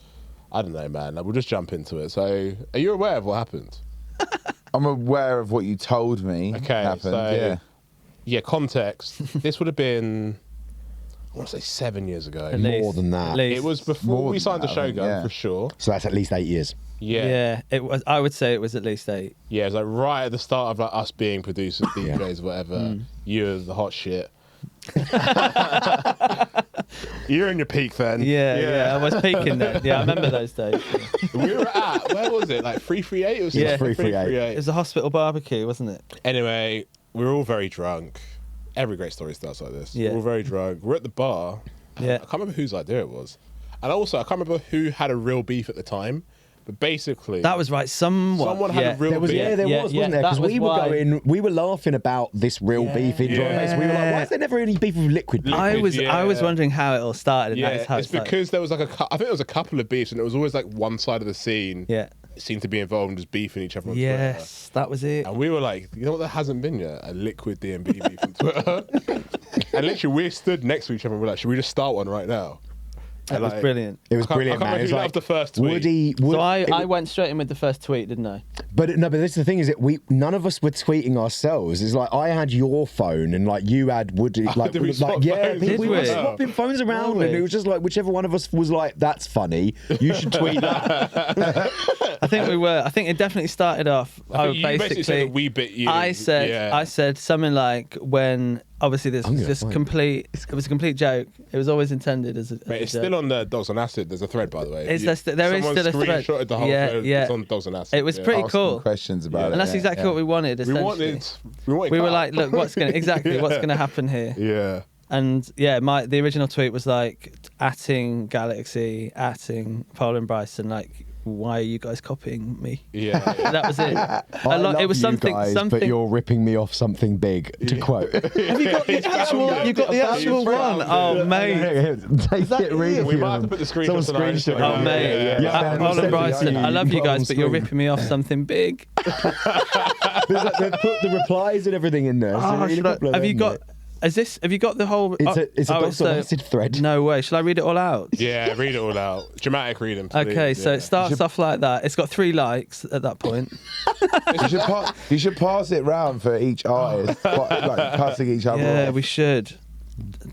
I don't know, man. We'll just jump into it. So, are you aware of what happened? I'm aware of what you told me happened. So, context. This would have been, I want to say 7 years ago. More than that. It was before More we than signed the that, I Shogun, think, yeah. for sure. So that's at least 8 years. Yeah. It was. I would say it was at least 8. Yeah, it was like right at the start of like us being producers, DJs, whatever. You were the hot shit. You're in your peak then. Yeah, I was peaking then. Yeah, I remember those days. We were at, where was it? Like 338 or something? Yeah. 338. It was a hospital barbecue, wasn't it? Anyway, we were all very drunk. Every great story starts like this. Yeah. We're all very drunk. We're at the bar. Yeah. I can't remember whose idea it was. And also, I can't remember who had a real beef at the time. But basically, That was right. Someone had a real There was, beef. wasn't there? that Because was why- we were laughing about this real beef in drum and bass. We were like, why is there never any beef with liquid? I was wondering how it all started. And Yeah, that is how it's it started. because there was like I think there was a couple of beefs, and it was always like one side of the scene seemed to be involved in just beefing each other on Yes, that was it. Twitter. And we were like, you know what, there hasn't been yet? A liquid D&B beef on Twitter. And literally, we stood next to each other and we're like, should we just start one right now? That was brilliant. It was I can't brilliant, man. remember It was who like loved the first tweet. So I went straight in with the first tweet, didn't I? But this is the thing is that none of us were tweeting ourselves. It's like I had your phone and like you had Woody. Like, Did we swap phones? we were we? swapping phones around, Were we? and it was just like whichever one of us was like, "That's funny. You should tweet that." I think we were. I think it definitely started off. I think you basically said that we bit you. I said something like when obviously this I'm was gonna just find complete. It was a complete joke. It was always intended as a. Mate, it's joke. still on the Dogs on Acid. There's a thread, by the way. There is still a thread. Screenshotted the whole thread. It's on Dogs on Acid. It was pretty Ask cool. some questions about it. And that's exactly what we wanted. We wanted. We We were like, look, what's gonna happen here? Yeah. And yeah, the original tweet was like atting GLXY, atting Pola and Bryson, like, why are you guys copying me? Yeah. That was it. It was something. but you're ripping me off something big. To quote. Have you got the actual? You got the actual one? Oh mate. Take it, read We it. might have to put the Someone screenshots on our screenshot Instagram. Oh mate. Yeah. Pola and Bryson, I love you guys, but you're Screen. ripping me off something big. They put the replies and everything in there. So really popular, Have you isn't got? it? Have you got the whole? It's a Dogs on Acid thread. No way. Shall I read it all out? Yeah, read it all out. Dramatic reading, please. Okay, so it starts off like that. It's got 3 likes at that point. You should pass it round for each artist, like passing each other. Yeah, off. we should.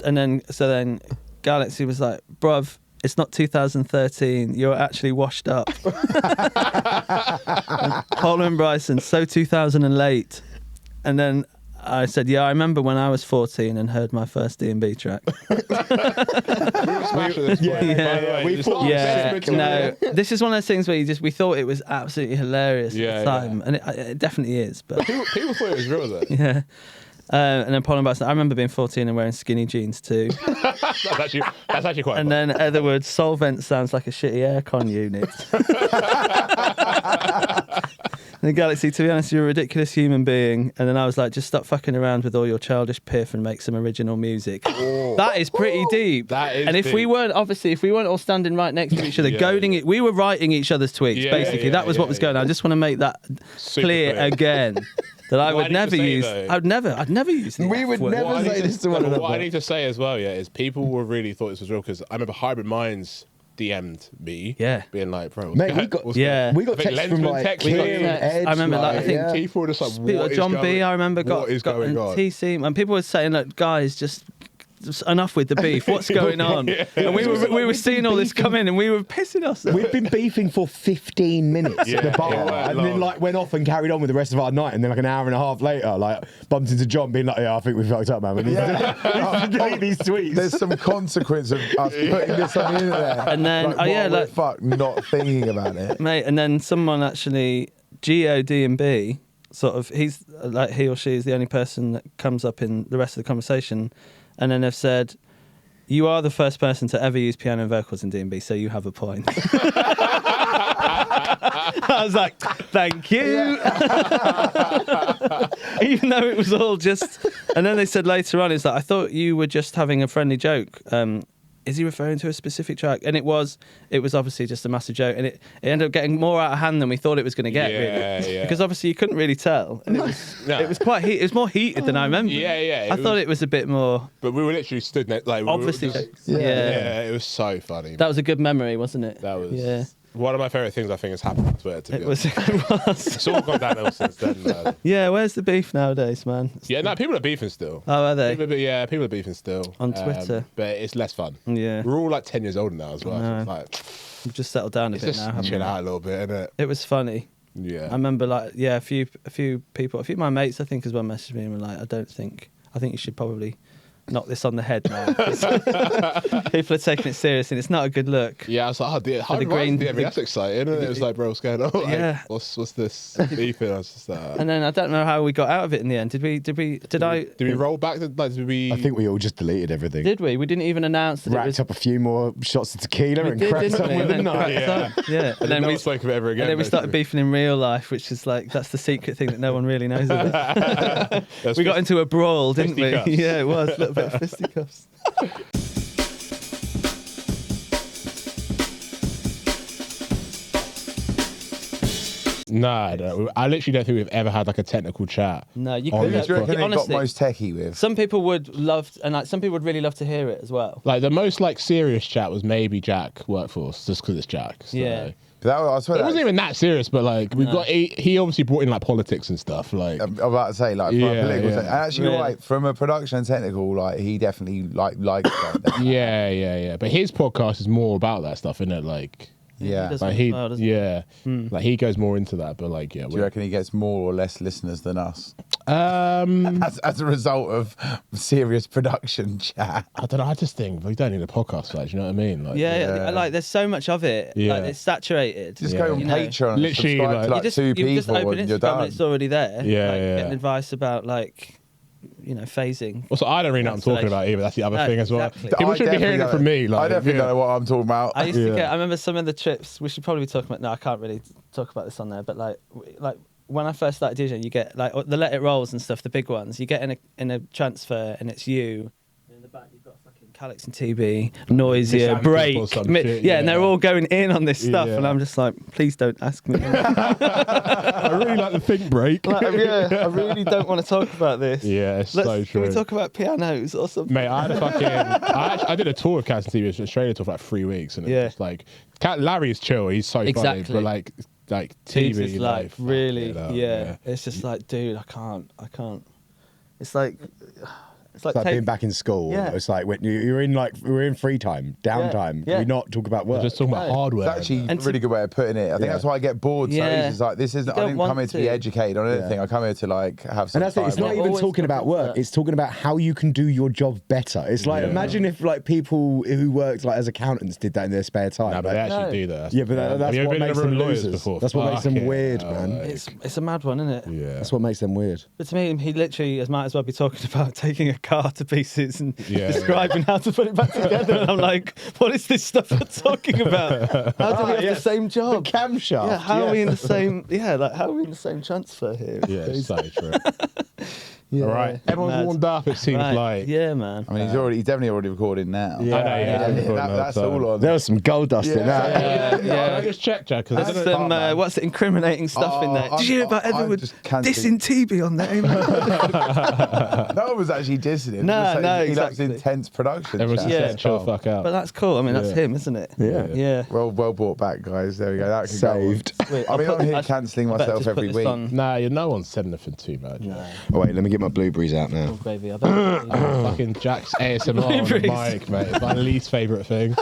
And then GLXY was like, bruv, it's not 2013. You're actually washed up. Pola and Bryson, so 2000 and late. And then I said, yeah, I remember when I was 14 and heard my first D&B track. This is one of those things where we thought it was absolutely hilarious at the time. And it definitely is. But people thought it was real though. yeah. And then Pola and Bryson, I remember being 14 and wearing skinny jeans too. That's actually quite And then Etherwood, Solvent sounds like a shitty aircon unit. And GLXY, to be honest, you're a ridiculous human being. And then I was like, just stop fucking around with all your childish piff and make some original music. That is pretty deep. That is and if deep. we weren't all standing right next to each other, goading it, we were writing each other's tweets, basically. That was what was going on. I just want to make that clear again. That I would never use. I'd never use the We F would word. never say this to one another. What I need to say as well, is people were really thought this was real because I remember Hybrid Minds DM'd me, being like, bro, Mate, we got text from like Kim, Ed, I remember I think people were just like, what is John going, B. I remember got going on? TC, and people were saying, "Look, guys, just enough with the beef. What's going on?" And we were seeing all this come in, and we were pissing ourselves. We've been beefing for 15 minutes at the bar, and then long. like went off and carried on with the rest of our night, and then like an hour and a half later, like bumped into John, being like, "Yeah, I think we fucked up, man. We need to delete these tweets." There's some consequence of us putting this on the internet. And then, fuck, not thinking about it, mate. And then someone actually, GOD&B, sort of, he's like, he or she is the only person that comes up in the rest of the conversation, and then they've said, "You are the first person to ever use piano and vocals in D&B, so you have a point." I was like, thank you. Even though it was all just... And then they said later on, it's like, I thought you were just having a friendly joke. Is he referring to a specific track? And it was obviously just a massive joke. And it ended up getting more out of hand than we thought it was going to get, really. Yeah. Because obviously you couldn't really tell. And it was quite heated. It was more heated than I remember. Yeah. I thought it was a bit more... But we were literally stood next, like... Obviously. Yeah, it was so funny. That was a good memory, wasn't it? That was... Yeah. One of my favourite things I think has happened on Twitter, to be honest. It was. It's all gone downhill since then, man. Yeah, where's the beef nowadays, man? Yeah, no, people are beefing still. Oh, are they? People are beefing still. On Twitter. But it's less fun. Yeah. We're all like 10 years older now as well. So it's like... We've just settled down a bit just now, haven't chill we? out a little bit, innit? It was funny. Yeah. I remember, like, a few people, a few of my mates, I think, as well, messaged me and were like, I think you should probably knock this on the head now. People are taking it serious, and it's not a good look. Yeah, I was like, oh, dear, that's exciting. And it was like, bro, what's going on? Like, Yeah. What's this beefing? I was just like... And then I don't know how we got out of it in the end. Did we roll back? I think we all just deleted everything. Did we? We didn't even announce that Racked up a few more shots of tequila and cracked didn't on we? with the And then night. cracked up. Yeah. And then we spoke of it ever again. And then we started beefing in real life, which is like, that's the secret thing that no one really knows about. We got into a brawl, didn't we? Fisticuffs. Yeah, it was. A little bit of fisticuffs. No, I literally don't think we've ever had like a technical chat. No, you who could do you reckon it got honestly. most techie with? Some people would love, and like some people would really love to hear it as well. Like the most like serious chat was maybe Jack Workforce, just because it's Jack. So. Yeah. I swear It wasn't even that serious, but like we've got he obviously brought in like politics and stuff. Like I'm about to say, like, from a political sense. And actually, Really? you're right, from a production and technical, like, he definitely likes that. yeah. But his podcast is more about that stuff, isn't it? Like Yeah. does Like one as well, doesn't he? like he goes more into that, but like Do you reckon he gets more or less listeners than us I as a result of serious production chat? don't know. I just think we don't need a podcast for that. Do you know what I mean? Like, Yeah, like there's so much of it. Yeah. Like, it's saturated. Just go on You know, Patreon and Literally, subscribe to like- like two you just people open and you're Instagram done. and it's already there. Yeah, like, yeah. Getting advice about like, phasing. Also, I don't really know what I'm talking about either. That's the other No, thing as well. exactly. People I should be hearing definitely it from me. Like, I definitely don't know what I'm talking about. I used to Yeah. get. I remember some of the trips. We should probably be talking about. No, I can't really talk about this on there. But like when I first started DJing, you get like the Let It Rolls and stuff, the big ones. You get in a transfer, and it's you. In the back, you've got fucking Calix and TB, Noisier, Miss Break, Antip or some shit, yeah, and they're yeah. all going in on this stuff, Yeah. and I'm just like, please don't ask me. I really like the think break. Like, yeah, I really don't want to talk about this. Yeah, it's Let's, so Can true. we talk about pianos or something? Mate, I had a fucking. I did a tour with Cats and TV, Australia tour for like 3 weeks, and Yeah. it's like Larry's chill. He's so Exactly. funny, but like Teams TV, is like fuck really, it up, yeah. It's just like, dude, I can't. It's like It's like being back in school. Yeah. It's like when you're in free time, downtime. Yeah. Can we not talk about work? We're just talking about No. hardware. It's actually And a really good way of putting it. I think Yeah. that's why I get bored so Yeah. easy. It's like, this isn't, You I don't didn't want come here to be to. educated on anything. Yeah. I come here to like have some And that's it. It's time. not Yeah. even Always talking about comes work. that. It's talking about how you can do your job better. It's like Yeah. imagine if like people who worked like as accountants did that in their spare time. No, but they Like, actually No. do that. yeah, but that's Have you ever what been in makes a room them with lawyers losers. before? That's what makes them Fucking weird, hell, man. like- It's a mad one, isn't it? Yeah. That's what makes them weird. But to me, he literally might as well be talking about taking a car to pieces and Yeah. describing how to put it back together. And I'm like, what is this stuff you're talking about? How do we have yes. the same job? Camshaft. Yeah, how are we in the same? Yeah, like how are we in the same transfer here? Yeah, it's so true. Yeah, All right, everyone's mad. warmed up. It seems Right. like. Yeah, man. I mean, he's definitely already recording now. I know, yeah. That's all on. There was some gold dust in that. I just checked, Jack, because There's some what's it, incriminating stuff in there. Oh, Did you hear about I'm Etherwood just cancelling- dissing TB on there? No one was actually dissing him. No, Just saying no, he loves exactly. intense production. everyone's chat. just Yeah. saying, chill the fuck out. But that's cool. I mean, that's Yeah. him, isn't it? Yeah. Yeah. Well brought back, guys. There we go. That could go on. Saved. Sweet. I mean, I'll I'm here I- cancelling I better myself just put every this week. on. Nah, no one's said anything too much. No. Oh, wait, let me get my blueberries out now. Oh, baby, I don't. Fucking Jack's ASMR on the Blueberries. mic, mate. It's my least favourite thing.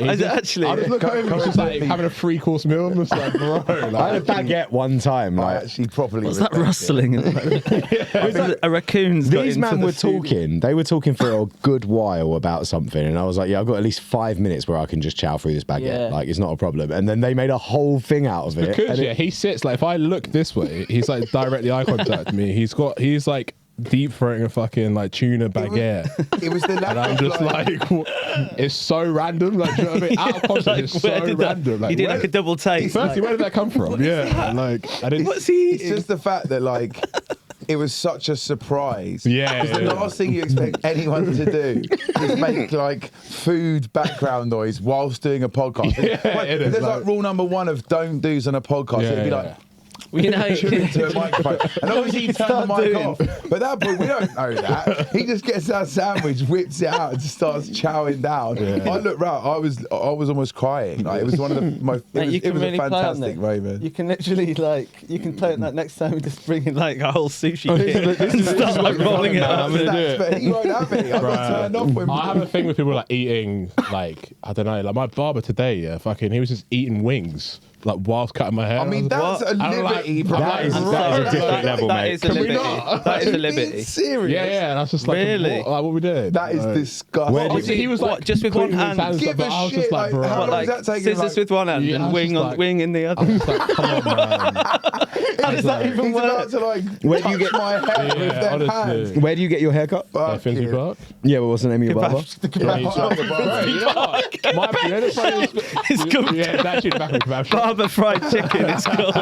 Is it actually? I just look over, he's just like having a 3-course meal. I'm just like, bro. I had a Like, baguette one time. I Like, actually properly. What's that respect it. rustling? A raccoon's got these into men the were studio. talking. They were talking for a good while about something, and I was like, "Yeah, I've got at least 5 minutes where I can just chow through this baguette. Yeah. Like, it's not a problem." And then they made a whole thing out of it. because and yeah, he sits like if I look this way, he's like directly eye contact with me. He's like deep throating a fucking like tuna baguette. It was the And I'm lack just of like, what? It's so random. Like, do you know what I mean? Out of context, Like, it's where so did that- random. Like, you did where- like a double take. Firstly, where did that come from? Yeah, like I didn't. What's he It's eating? just the fact that like it was such a surprise. Yeah, Because the yeah. last thing you expect anyone to do is make like food background noise whilst doing a podcast. Yeah, it is, There's like- like rule number 1 of don't do's on a podcast. It'd be like Well, you know, chewing into a microphone. And obviously he turned the start mic doing. off. But at that point we don't know that. He just gets that sandwich, whips it out, and just starts chowing down. I looked round, I was almost crying. Like, it was one of the most Mate, you it can was really a play on fantastic that. moment. You can literally you can play it that next time and just bring in like a whole sushi kit and start like rolling it man, up. I'm gonna do it. But he won't have it. I got Right. turned off when I have a thing with people like eating, like I don't know, like my barber today, yeah, fucking, he was just eating wings, like whilst cutting my hair. I mean, that's a I'm like, liberty. I'm That is- like, that is a right, different like, level, That mate. is a Can we liberty. not? That is a Being liberty. serious. Yeah, yeah, and I was just like, Really? what we did? That is Like, disgusting. Where did obviously, he was What, like just with one putting his hand? hands Give up, but a I was shit, just like, like, bro. how What, long like does that take? scissors with one hand Yeah, I and was wing just on like- wing in the other? It's like, come on, man. How does that even He's about work? to like Where do touch you get- my head with Yeah, their honestly. hands. Where do you get your haircut? Yeah, Finsbury Fuck Park. Yeah, but what's the name of your barber? Yeah, he's Oh, the bar. You know what? My, you know the funniest, It's called yeah, it's actually the back of the kebab shop. Barber fried chicken. It's called.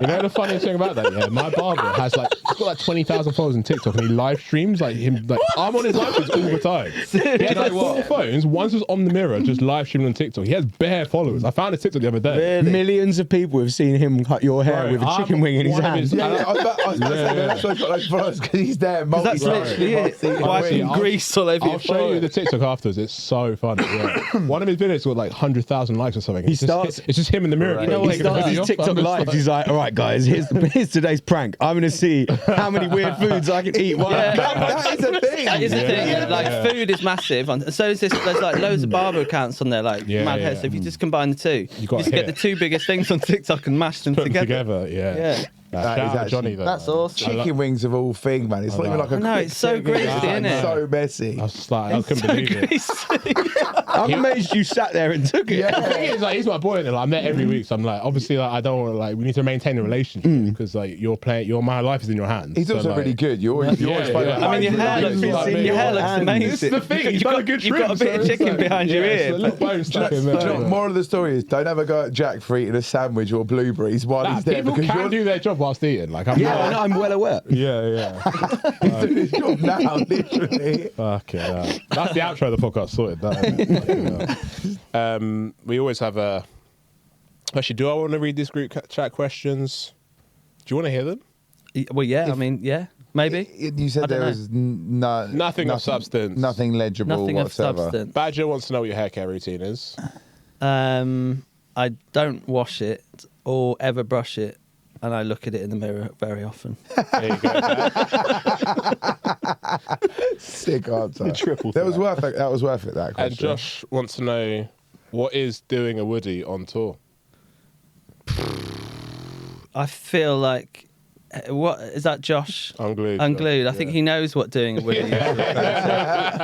You know the funniest thing about that? Yeah, my barber has like he's got like 20,000 followers on TikTok, and he live streams like him. Like I'm on his live streams all the time. He has like 4 phones. One's just on the mirror, just live streaming on TikTok. He has bare followers. I found his TikTok the other day. Millions of people have seen him cut your hair Bro, with a I'm chicken wing in his one of hand. his- Yeah, yeah, I was about to say, Yeah, that's why I got those followers, because he's there. That's literally it. Wiping I'll- grease all over I'll your show you forehead. the TikTok afterwards. It's so funny. Yeah. One of his videos got like 100,000 likes or something. He It's just- starts- it's just him in the mirror. You know what He taking a starts hoodie his off. TikTok I'm just live. He's like, all right, guys, here's today's prank. I'm going to see how many weird foods I can eat. That is a thing. That is the thing. Like food is massive. So is this. There's like loads of barber accounts on there, like mad heads. So if you just combine the two, you just get the two biggest things on TikTok and mash them together. Yeah. That is actually, Johnny, though. That's awesome. Chicken wings of all things, man. It's not even like a. No, it's so greasy, isn't it? So messy. I was just like, I couldn't believe it. I'm amazed you sat there and took it. Yeah. The thing is, like, he's my boy, and like, I met every week, so I'm like, obviously, like, I don't want to, like, we need to maintain a relationship because, like, my life is in your hands. He's also like, really good. You always I mean, your hair looks amazing. This is the thing. He's got a good You've got a bit of chicken behind your ear. A little bone stuck in there. Moral of the story is don't ever go at Jack for eating a sandwich or blueberries while he's there. People can do their job whilst eating. Like, I'm well aware. Yeah. He's doing his job now, literally. Fucking hell. That's the outro of the podcast sorted. We always have a. Actually, do I want to read these group chat questions? Do you want to hear them? Well, yeah. I mean, yeah. Maybe. You said there was nothing of substance. Nothing legible Nothing of whatsoever. substance. Badger wants to know what your hair care routine is. I don't wash it or ever brush it, and I look at it in the mirror very often. There you go. Sick answer. Triple That was worth it. That was worth it. That question. And Josh wants to know what is doing a Woody on tour. I feel like. What is that, Josh? Unglued. Unglued. I think he knows what doing a Woody is.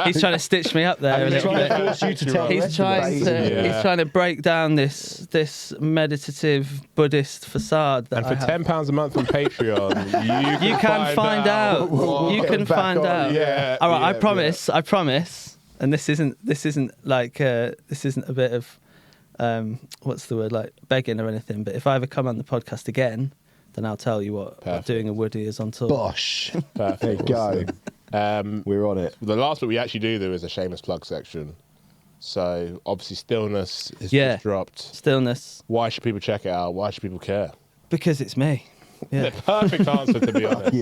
He's trying to stitch me up there a little bit. He's trying to break down this meditative Buddhist facade. That And for £10 a month on Patreon, you can find out. You can find out. Yeah. All right. I promise. And this isn't like this isn't a bit of what's the word, like begging or anything. But if I ever come on the podcast again, then I'll tell you what doing a Woody is on tour. Bosh. Perfect. There you go. We're on it. The last bit we actually do is a shameless plug section. So obviously Stillness is just dropped. Stillness. Why should people check it out? Why should people care? Because it's me. Yeah. The perfect answer, to be honest.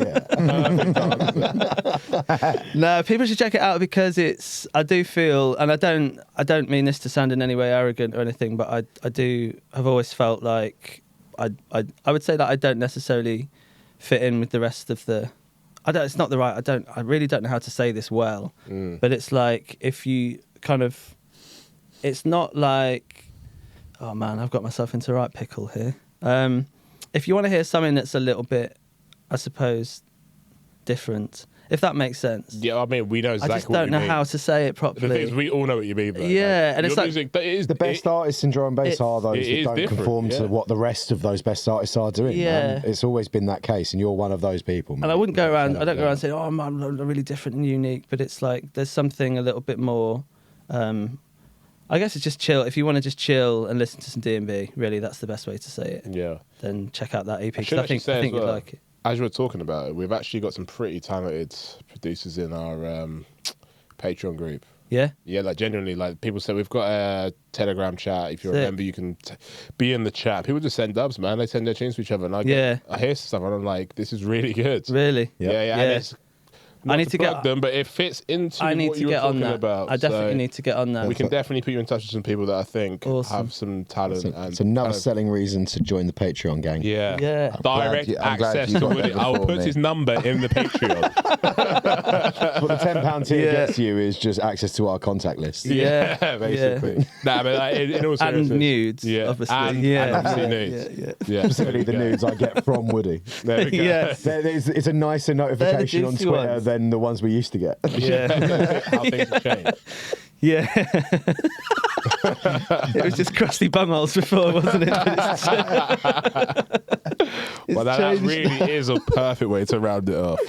No, people should check it out because it's. I do feel, and I don't mean this to sound in any way arrogant or anything, but I do have always felt like I would say that I don't necessarily fit in with the rest of the. It's not the right. I really don't know how to say this well, but it's like if you kind of. It's not like, oh man, I've got myself into a right pickle here. If you want to hear something that's a little bit, I suppose, different, if that makes sense. Yeah, I mean, we know exactly. I just don't know how to say it properly. The thing is, we all know what you mean. Though. Yeah, like, and it's like music, the best artists in drum and bass are those that don't different, conform to what the rest of those best artists are doing. Yeah, man. It's always been that case, and you're one of those people. Man. And I wouldn't go around. I don't go around saying, "Oh, I'm really different and unique," but it's like there's something a little bit more. I guess it's just chill. If you want to just chill and listen to some D&B, really, that's the best way to say it. Yeah. Then check out that EP. I think you'd like it. As we were talking about it, we've actually got some pretty talented producers in our Patreon group. Yeah? Yeah, like genuinely, like people say, we've got a Telegram chat. If you remember, you can be in the chat. People just send dubs, man. They send their tunes to each other. And I hear stuff and I'm like, this is really good. Really? Yeah. And it's, I need to get them, but it fits into what you were talking about. I definitely need to get on that. We can definitely put you in touch with some people that I think have some talent. It's another selling reason to join the Patreon gang. Yeah. I'm glad access you to got Woody. that I'll before put me. his number in the Patreon. What the £10 tier gets you is just access to our contact list. Yeah, basically. Nah, but like, in all seriousness, and nudes, obviously. And obviously nudes. Yeah. Specifically the nudes I get from Woody. There we go. Yes. It's a nicer notification on juicy Twitter ones. than the ones we used to get. Yeah. How things have changed. Yeah. It was just crusty bumholes before, wasn't it? Well, that really is a perfect way to round it off.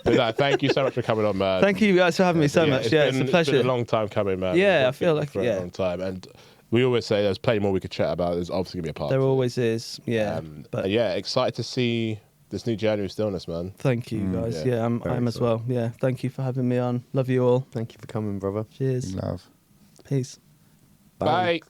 But no, thank you so much for coming on, man. Thank you guys for having me so much. Yeah, it's a pleasure. It's been a long time coming, man. Yeah, I feel like for a long time. And we always say there's plenty more we could chat about. There's obviously going to be a part. There always is, yeah. But yeah, excited to see this new January Stillness, man. Thank you, guys. Yeah, I'm as well. Yeah, thank you for having me on. Love you all. Thank you for coming, brother. Cheers. Love. Peace. Bye.